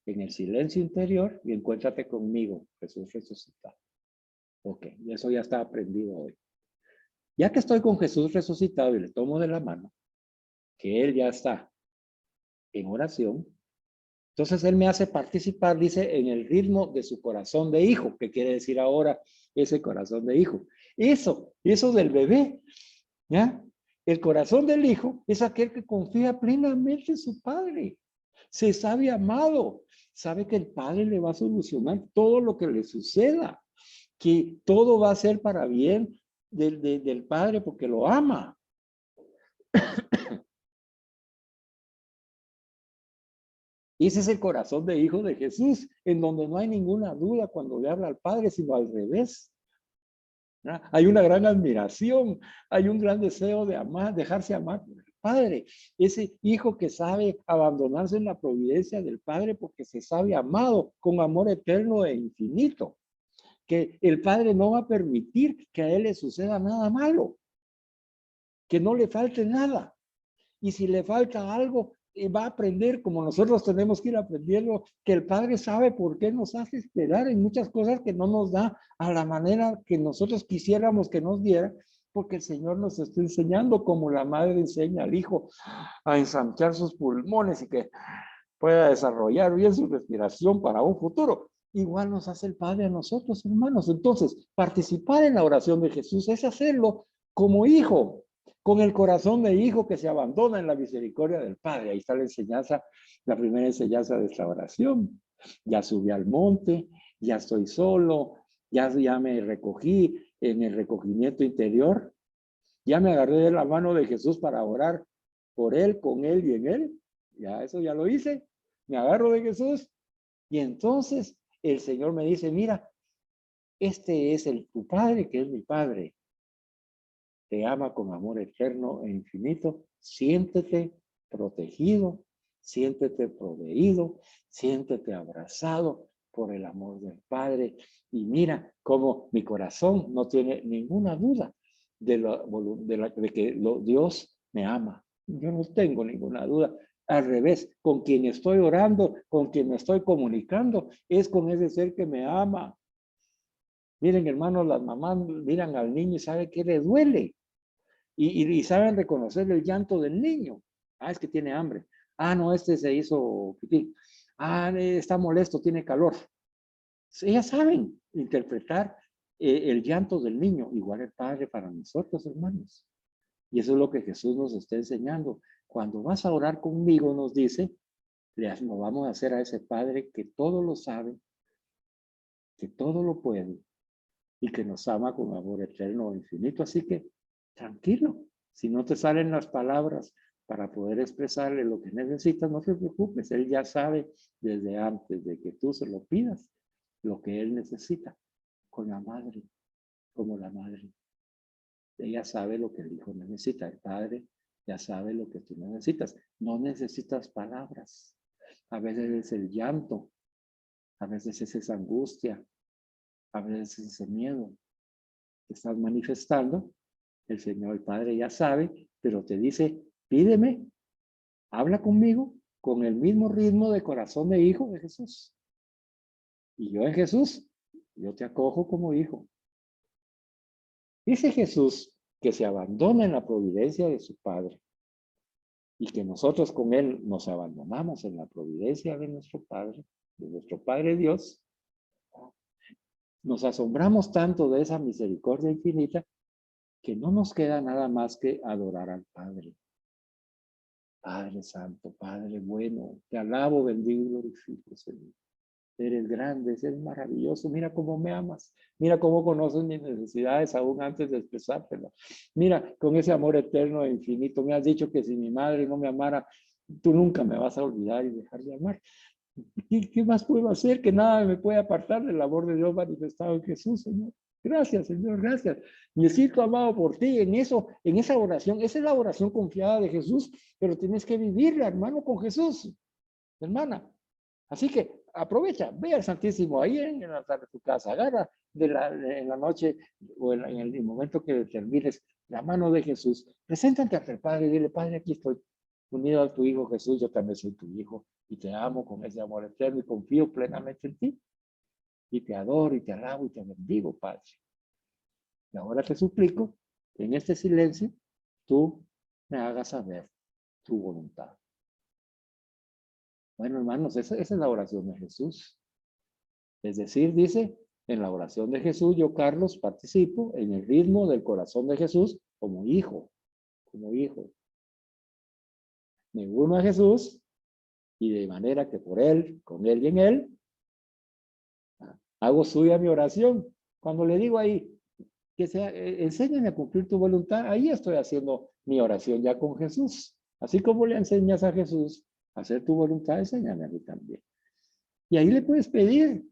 en el silencio interior, y encuéntrate conmigo, Jesús resucitado. Ok, y eso ya está aprendido hoy. Ya que estoy con Jesús resucitado y le tomo de la mano, que Él ya está en oración, entonces Él me hace participar, dice, en el ritmo de su corazón de hijo. ¿Qué quiere decir ahora ese corazón de hijo? Eso del bebé, ¿ya? El corazón del hijo es aquel que confía plenamente en su padre. Se sabe amado, sabe que el padre le va a solucionar todo lo que le suceda, que todo va a ser para bien del padre porque lo ama. Ese es el corazón de hijo de Jesús, en donde no hay ninguna duda cuando le habla al Padre, sino al revés. ¿No? Hay una gran admiración, hay un gran deseo de amar, dejarse amar por el Padre. Ese hijo que sabe abandonarse en la providencia del Padre porque se sabe amado con amor eterno e infinito. Que el Padre no va a permitir que a él le suceda nada malo, que no le falte nada. Y si le falta algo, va a aprender, como nosotros tenemos que ir aprendiendo, que el Padre sabe por qué nos hace esperar en muchas cosas que no nos da a la manera que nosotros quisiéramos que nos diera, porque el Señor nos está enseñando como la madre enseña al hijo a ensanchar sus pulmones y que pueda desarrollar bien su respiración para un futuro. Igual nos hace el Padre a nosotros, hermanos. Entonces, participar en la oración de Jesús es hacerlo como hijo, con el corazón de hijo que se abandona en la misericordia del Padre. Ahí está la enseñanza, la primera enseñanza de esta oración. Ya subí al monte, ya estoy solo, ya me recogí en el recogimiento interior, ya me agarré de la mano de Jesús para orar por él, con él y en él. Ya eso ya lo hice, me agarro de Jesús y entonces el Señor me dice, mira, este es tu Padre que es mi Padre. Te ama con amor eterno e infinito. Siéntete protegido, siéntete proveído, siéntete abrazado por el amor del Padre. Y mira cómo mi corazón no tiene ninguna duda de que Dios me ama. Yo no tengo ninguna duda. Al revés, con quien estoy orando, con quien me estoy comunicando, es con ese ser que me ama. Miren, hermanos, las mamás miran al niño y saben que le duele. Y saben reconocer el llanto del niño. Ah, es que tiene hambre. Ah, no, este se hizo pipí. Ah, está molesto, tiene calor. Ellas saben interpretar el llanto del niño, igual el Padre para nosotros, hermanos. Y eso es lo que Jesús nos está enseñando. Cuando vas a orar conmigo, nos dice, lo vamos a hacer a ese Padre que todo lo sabe, que todo lo puede y que nos ama con amor eterno e infinito. Así que tranquilo, si no te salen las palabras para poder expresarle lo que necesitas, no te preocupes, Él ya sabe desde antes de que tú se lo pidas lo que Él necesita, con la madre, como la madre. Ella sabe lo que el hijo necesita, el padre ya sabe lo que tú necesitas. No necesitas palabras. A veces es el llanto, a veces es esa angustia, a veces es ese miedo. te estás manifestando. El Señor, el Padre ya sabe, pero te dice, pídeme, habla conmigo con el mismo ritmo de corazón de hijo de Jesús. Y yo en Jesús, yo te acojo como hijo. Dice Jesús que se abandona en la providencia de su Padre y que nosotros con Él nos abandonamos en la providencia de nuestro Padre Dios. Nos asombramos tanto de esa misericordia infinita que no nos queda nada más que adorar al Padre. Padre Santo, Padre bueno, te alabo, bendigo y glorifico, Señor. Eres grande, eres maravilloso. Mira cómo me amas. Mira cómo conoces mis necesidades aún antes de expresártelas. Mira, con ese amor eterno e infinito, me has dicho que si mi madre no me amara, tú nunca me vas a olvidar y dejar de amar. ¿Qué más puedo hacer? Que nada me puede apartar del amor de Dios manifestado en Jesús, Señor. Gracias, Señor, gracias. Me siento amado por ti en eso, en esa oración. Esa es la oración confiada de Jesús, pero tienes que vivirla, hermano, con Jesús, hermana. Así que aprovecha, ve al Santísimo ahí en el altar de tu casa, agarra en la noche o en el momento que termines la mano de Jesús, preséntate ante el Padre y dile, Padre, aquí estoy unido a tu Hijo Jesús, yo también soy tu Hijo y te amo con ese amor eterno y confío plenamente en ti. Y te adoro y te alabo y te bendigo, Padre. Y ahora te suplico que en este silencio tú me hagas saber tu voluntad. Bueno, hermanos, esa es la oración de Jesús. Es decir, dice, en la oración de Jesús, yo, Carlos, participo en el ritmo del corazón de Jesús como hijo, como hijo. Me uno a Jesús y de manera que por Él, con Él y en Él, hago suya mi oración. Cuando le digo ahí, que enséñame a cumplir tu voluntad, ahí estoy haciendo mi oración ya con Jesús. Así como le enseñas a Jesús a hacer tu voluntad, enséñame a mí también. Y ahí le puedes pedir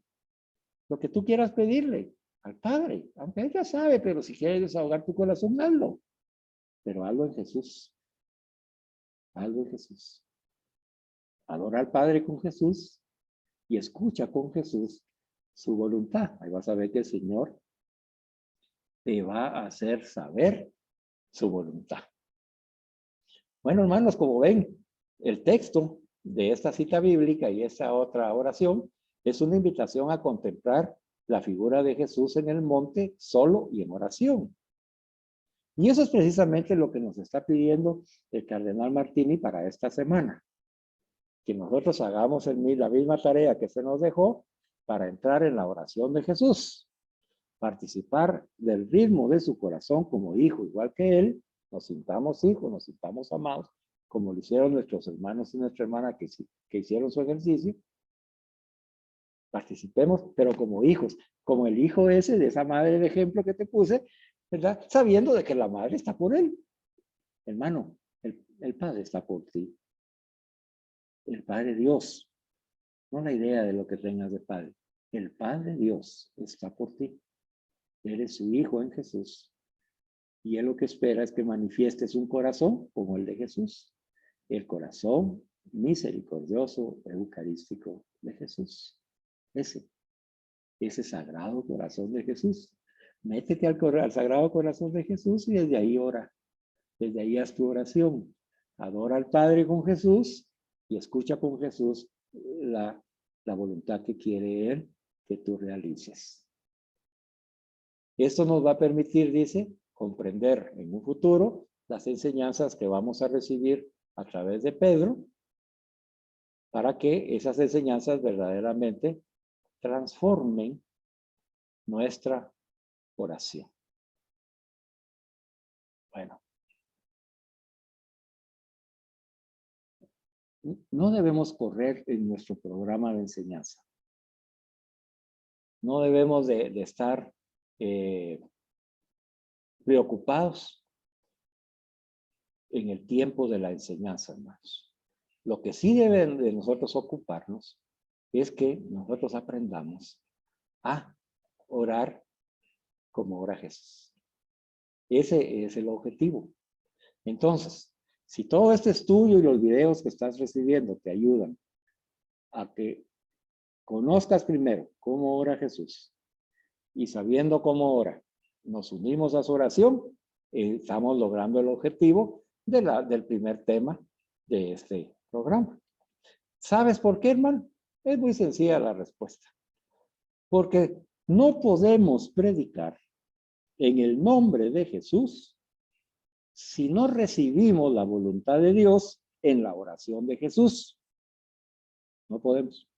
lo que tú quieras pedirle al Padre, aunque Él ya sabe, pero si quieres desahogar tu corazón, hazlo. Pero hazlo en Jesús. Hazlo en Jesús. Adora al Padre con Jesús y escucha con Jesús su voluntad. Ahí vas a ver que el Señor te va a hacer saber su voluntad. Bueno, hermanos, como ven, el texto de esta cita bíblica y esta otra oración es una invitación a contemplar la figura de Jesús en el monte solo y en oración. Y eso es precisamente lo que nos está pidiendo el cardenal Martini para esta semana. Que nosotros hagamos la misma tarea que se nos dejó para entrar en la oración de Jesús. Participar del ritmo de su corazón como hijo, igual que él, nos sintamos hijos, nos sintamos amados, como lo hicieron nuestros hermanos y nuestra hermana que hicieron su ejercicio. Participemos, pero como hijos, como el hijo ese de esa madre de ejemplo que te puse, ¿verdad? Sabiendo de que la madre está por él. Hermano, el Padre está por ti. El Padre Dios, no la idea de lo que tengas de Padre. El Padre Dios está por ti. Eres su hijo en Jesús. Y Él lo que espera es que manifiestes un corazón como el de Jesús. El corazón misericordioso, eucarístico de Jesús. Ese sagrado corazón de Jesús. Métete al sagrado corazón de Jesús y desde ahí ora. Desde ahí haz tu oración. Adora al Padre con Jesús y escucha con Jesús la voluntad que quiere Él que tú realices. Esto nos va a permitir, dice, comprender en un futuro las enseñanzas que vamos a recibir a través de Pedro para que esas enseñanzas verdaderamente transformen nuestra oración. Bueno. No debemos correr en nuestro programa de enseñanza. No debemos de estar preocupados en el tiempo de la enseñanza, hermanos. Lo que sí deben de nosotros ocuparnos es que nosotros aprendamos a orar como ora Jesús. Ese es el objetivo. Entonces, si todo este estudio y los videos que estás recibiendo te ayudan a que conozcas primero cómo ora Jesús y sabiendo cómo ora, nos unimos a su oración, estamos logrando el objetivo del primer tema de este programa. ¿Sabes por qué, hermano? Es muy sencilla la respuesta. Porque no podemos predicar en el nombre de Jesús si no recibimos la voluntad de Dios en la oración de Jesús. No podemos.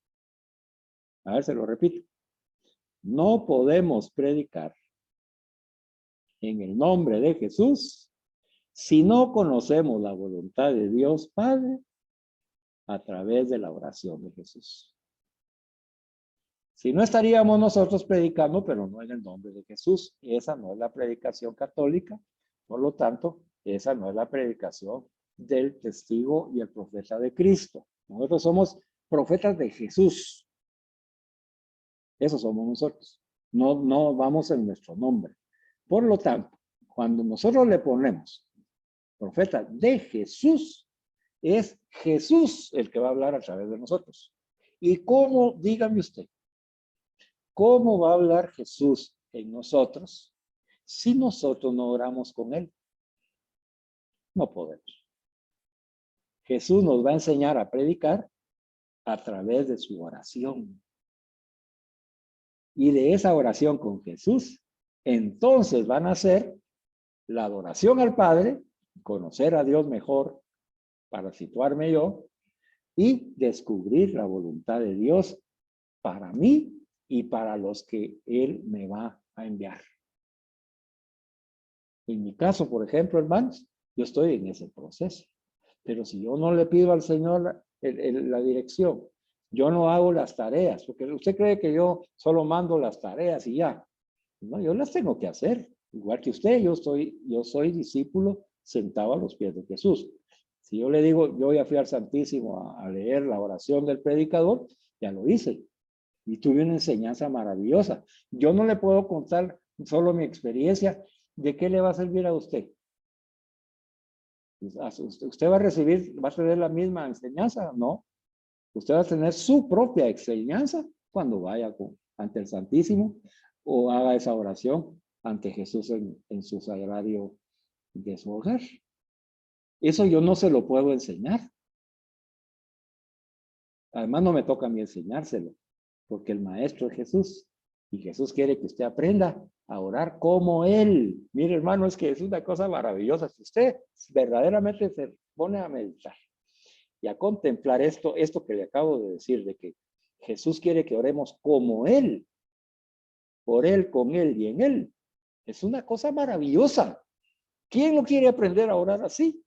A ver, se lo repito. No podemos predicar en el nombre de Jesús si no conocemos la voluntad de Dios Padre a través de la oración de Jesús. Si no, estaríamos nosotros predicando, pero no en el nombre de Jesús. Esa no es la predicación católica. Por lo tanto, esa no es la predicación del testigo y el profeta de Cristo. Nosotros somos profetas de Jesús. Eso somos nosotros. No vamos en nuestro nombre. Por lo tanto, cuando nosotros le ponemos profeta de Jesús, es Jesús el que va a hablar a través de nosotros. ¿Y cómo, dígame usted, cómo va a hablar Jesús en nosotros si nosotros no oramos con él? No podemos. Jesús nos va a enseñar a predicar a través de su oración. Y de esa oración con Jesús, entonces van a hacer la adoración al Padre, conocer a Dios mejor para situarme yo y descubrir la voluntad de Dios para mí y para los que Él me va a enviar. En mi caso, por ejemplo, hermanos, yo estoy en ese proceso. Pero si yo no le pido al Señor la dirección, yo no hago las tareas, porque usted cree que yo solo mando las tareas y ya. No, yo las tengo que hacer. Igual que usted, yo soy discípulo sentado a los pies de Jesús. Si yo le digo, yo ya fui al Santísimo a leer la oración del predicador, ya lo hice. Y tuve una enseñanza maravillosa. Yo no le puedo contar solo mi experiencia. ¿De qué le va a servir a usted? ¿Usted va a tener la misma enseñanza? No. Usted va a tener su propia enseñanza cuando vaya ante el Santísimo o haga esa oración ante Jesús en su sagrario de su hogar. Eso yo no se lo puedo enseñar. Además no me toca a mí enseñárselo, porque el maestro es Jesús. Y Jesús quiere que usted aprenda a orar como Él. Mire, hermano, es que es una cosa maravillosa. Si usted verdaderamente se pone a meditar y a contemplar esto que le acabo de decir, de que Jesús quiere que oremos como Él, por Él, con Él y en Él, es una cosa maravillosa. ¿Quién no quiere aprender a orar así?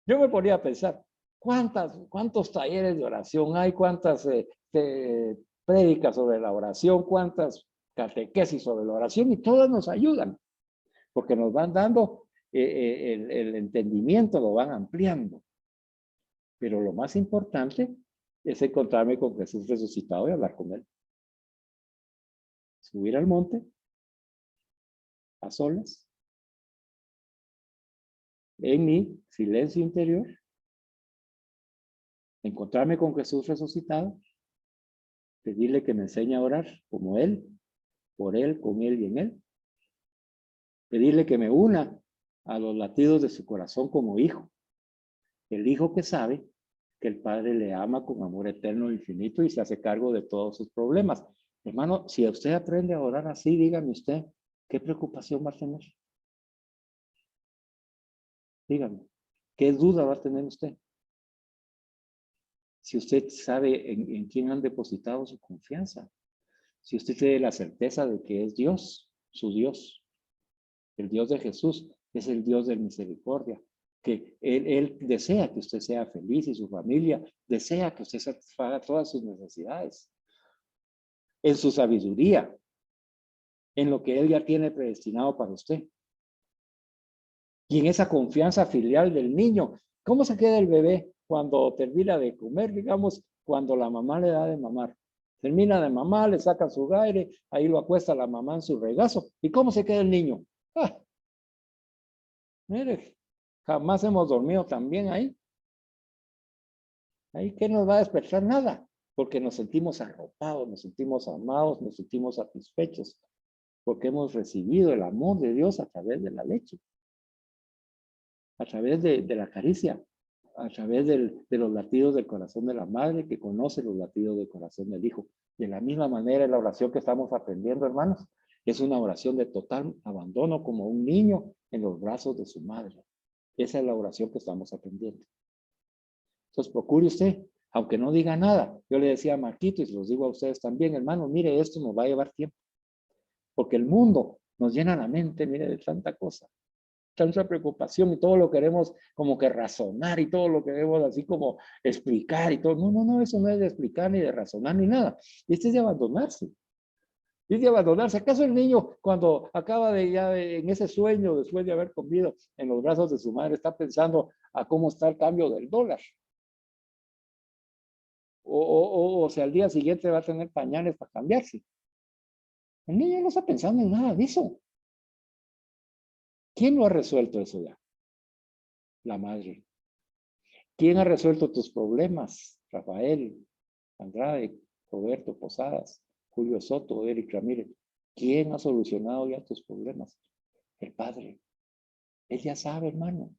Yo me ponía a pensar, ¿cuántos talleres de oración hay? ¿Cuántas prédicas sobre la oración? ¿Cuántas catequesis sobre la oración? Y todas nos ayudan, porque nos van dando el entendimiento, lo van ampliando. Pero lo más importante es encontrarme con Jesús resucitado y hablar con Él. Subir al monte, a solas, en mi silencio interior, encontrarme con Jesús resucitado, pedirle que me enseñe a orar como Él, por Él, con Él y en Él. Pedirle que me una a los latidos de su corazón como hijo. El hijo que sabe que el Padre le ama con amor eterno e infinito y se hace cargo de todos sus problemas. Hermano, si usted aprende a orar así, dígame usted, ¿qué preocupación va a tener? Dígame, ¿qué duda va a tener usted? Si usted sabe en quién han depositado su confianza. Si usted tiene la certeza de que es Dios, su Dios. El Dios de Jesús es el Dios de misericordia. Que él desea que usted sea feliz y su familia desea que usted satisfaga todas sus necesidades. En su sabiduría. En lo que Él ya tiene predestinado para usted. Y en esa confianza filial del niño. ¿Cómo se queda el bebé cuando termina de comer? Digamos, cuando la mamá le da de mamar. Termina de mamar, le sacan su aire, ahí lo acuesta la mamá en su regazo. ¿Y cómo se queda el niño? ¡Ah! Mire, jamás hemos dormido tan bien ahí. Ahí que nos va a despertar nada, porque nos sentimos arropados, nos sentimos amados, nos sentimos satisfechos. porque hemos recibido el amor de Dios a través de la leche, a través de la caricia, a través de los latidos del corazón de la madre que conoce los latidos del corazón del hijo. De la misma manera, la oración que estamos aprendiendo, hermanos, es una oración de total abandono como un niño en los brazos de su madre. Esa es la oración que estamos aprendiendo. Entonces, procure usted, aunque no diga nada. Yo le decía a Marquito y se los digo a ustedes también, hermano, mire, esto nos va a llevar tiempo. Porque el mundo nos llena la mente, mire, de tanta cosa. Tanta preocupación y todo lo queremos como que razonar y todo lo queremos así como explicar y todo. No, no, no, eso no es de explicar ni de razonar ni nada. Este es de abandonarse. Es de abandonarse. ¿Acaso el niño cuando acaba de ya en ese sueño después de haber comido en los brazos de su madre está pensando a cómo está el cambio del dólar? O sea, al día siguiente va a tener pañales para cambiarse. El niño no está pensando en nada de eso. ¿Quién lo ha resuelto eso ya? La madre. ¿Quién ha resuelto tus problemas? Rafael, Andrade, Roberto Posadas, Julio Soto, Eric Ramírez. ¿Quién ha solucionado ya tus problemas? El Padre. Él ya sabe, hermano.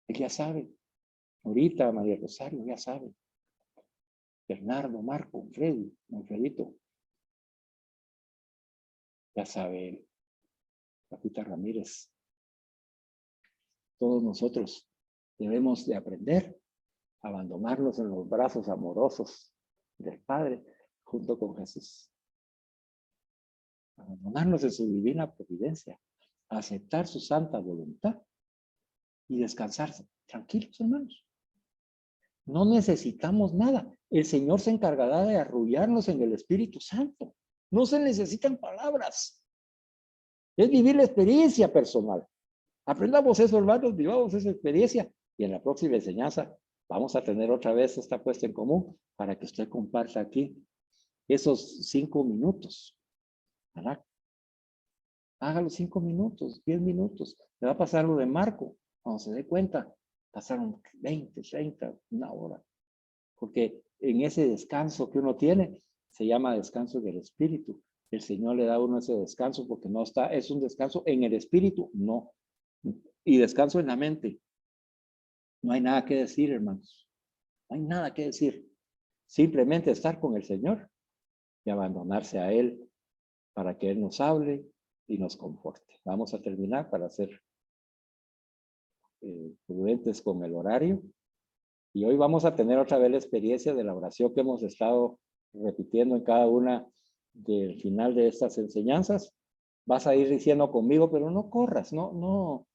Él ya sabe. Ahorita María Rosario ya sabe. Bernardo, Marco, Freddy, Manfredito. Ya sabe él. Papita Ramírez. Todos nosotros debemos de aprender a abandonarnos en los brazos amorosos del Padre junto con Jesús. Abandonarnos en su divina providencia, aceptar su santa voluntad y descansar tranquilos, hermanos. No necesitamos nada. El Señor se encargará de arrullarnos en el Espíritu Santo. No se necesitan palabras. Es vivir la experiencia personal. Aprendamos eso, hermanos, vivamos esa experiencia y en la próxima enseñanza vamos a tener otra vez esta puesta en común para que usted comparta aquí esos 5 minutos. ¿Verdad? Hágalo 5 minutos, 10 minutos. Le va a pasar lo de Marco. Cuando se dé cuenta, pasaron 20, 30, una hora. Porque en ese descanso que uno tiene, se llama descanso del espíritu. El Señor le da a uno ese descanso porque no está, es un descanso en el espíritu, no. Y descanso en la mente. No hay nada que decir, hermanos. No hay nada que decir. Simplemente estar con el Señor y abandonarse a Él para que Él nos hable y nos conforte. Vamos a terminar para ser prudentes con el horario. Y hoy vamos a tener otra vez la experiencia de la oración que hemos estado repitiendo en cada una del final de estas enseñanzas. Vas a ir diciendo conmigo, pero no corras, no.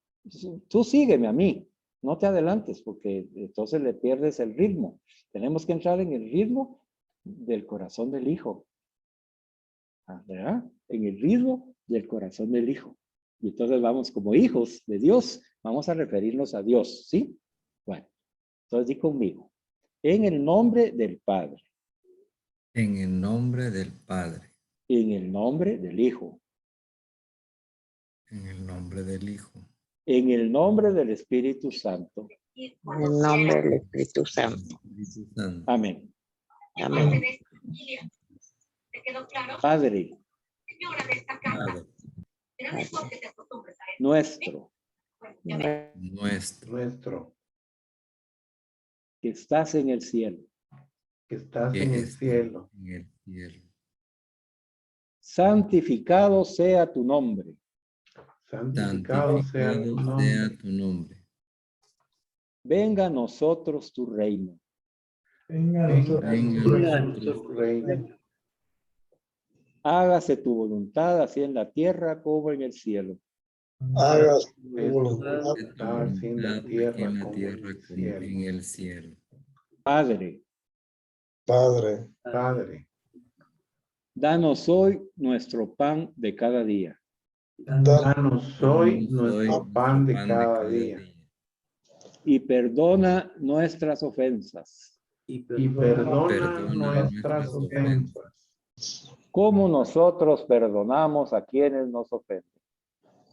Tú sígueme a mí, no te adelantes, porque entonces le pierdes el ritmo. Tenemos que entrar en el ritmo del corazón del Hijo. ¿Verdad? En el ritmo del corazón del Hijo. Y entonces vamos como hijos de Dios, vamos a referirnos a Dios, ¿sí? Bueno, entonces di conmigo. En el nombre del Padre. En el nombre del Padre. En el nombre del Hijo. En el nombre del Hijo. En el nombre del Espíritu Santo. En el nombre del Espíritu Santo. Amén. Amén. Padre. Padre Nuestro. Nuestro, Que estás en el cielo. que estás que en el está cielo. en el cielo. Santificado sea tu nombre. Santificado sea tu Santificado nombre. sea tu nombre. Venga a nosotros tu reino. Venga a nosotros tu reino. Hágase tu voluntad así en la tierra como en el cielo. Hágase tu Es tu voluntad. voluntad, así en la Aquí tierra en la como tierra en el como cielo. en el cielo. Padre, Padre, Padre, danos hoy nuestro pan de cada día. danos hoy Danos nuestro hoy pan de nuestro cada día. Y perdona nuestras ofensas, Y perdona Perdona nuestras nuestras ofensas, como nosotros perdonamos a quienes nos ofenden.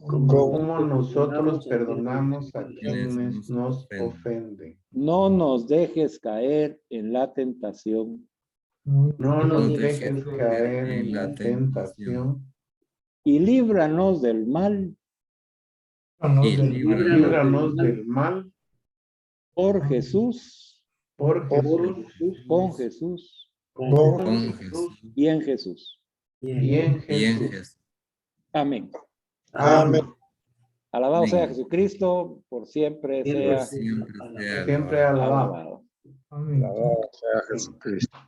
como nosotros perdonamos a quienes nos ofenden. No nos dejes caer en la tentación, No nos nos dejes caer en la tentación y líbranos del mal y líbranos del mal por Jesús, por Jesús, con Jesús con Jesús y en Jesús. y en y en Jesús. Jesús. Amén. Amén. Alabado Amén. sea Jesucristo, por siempre sea Siempre sea Siempre alabado. alabado. Alabado sea Jesucristo.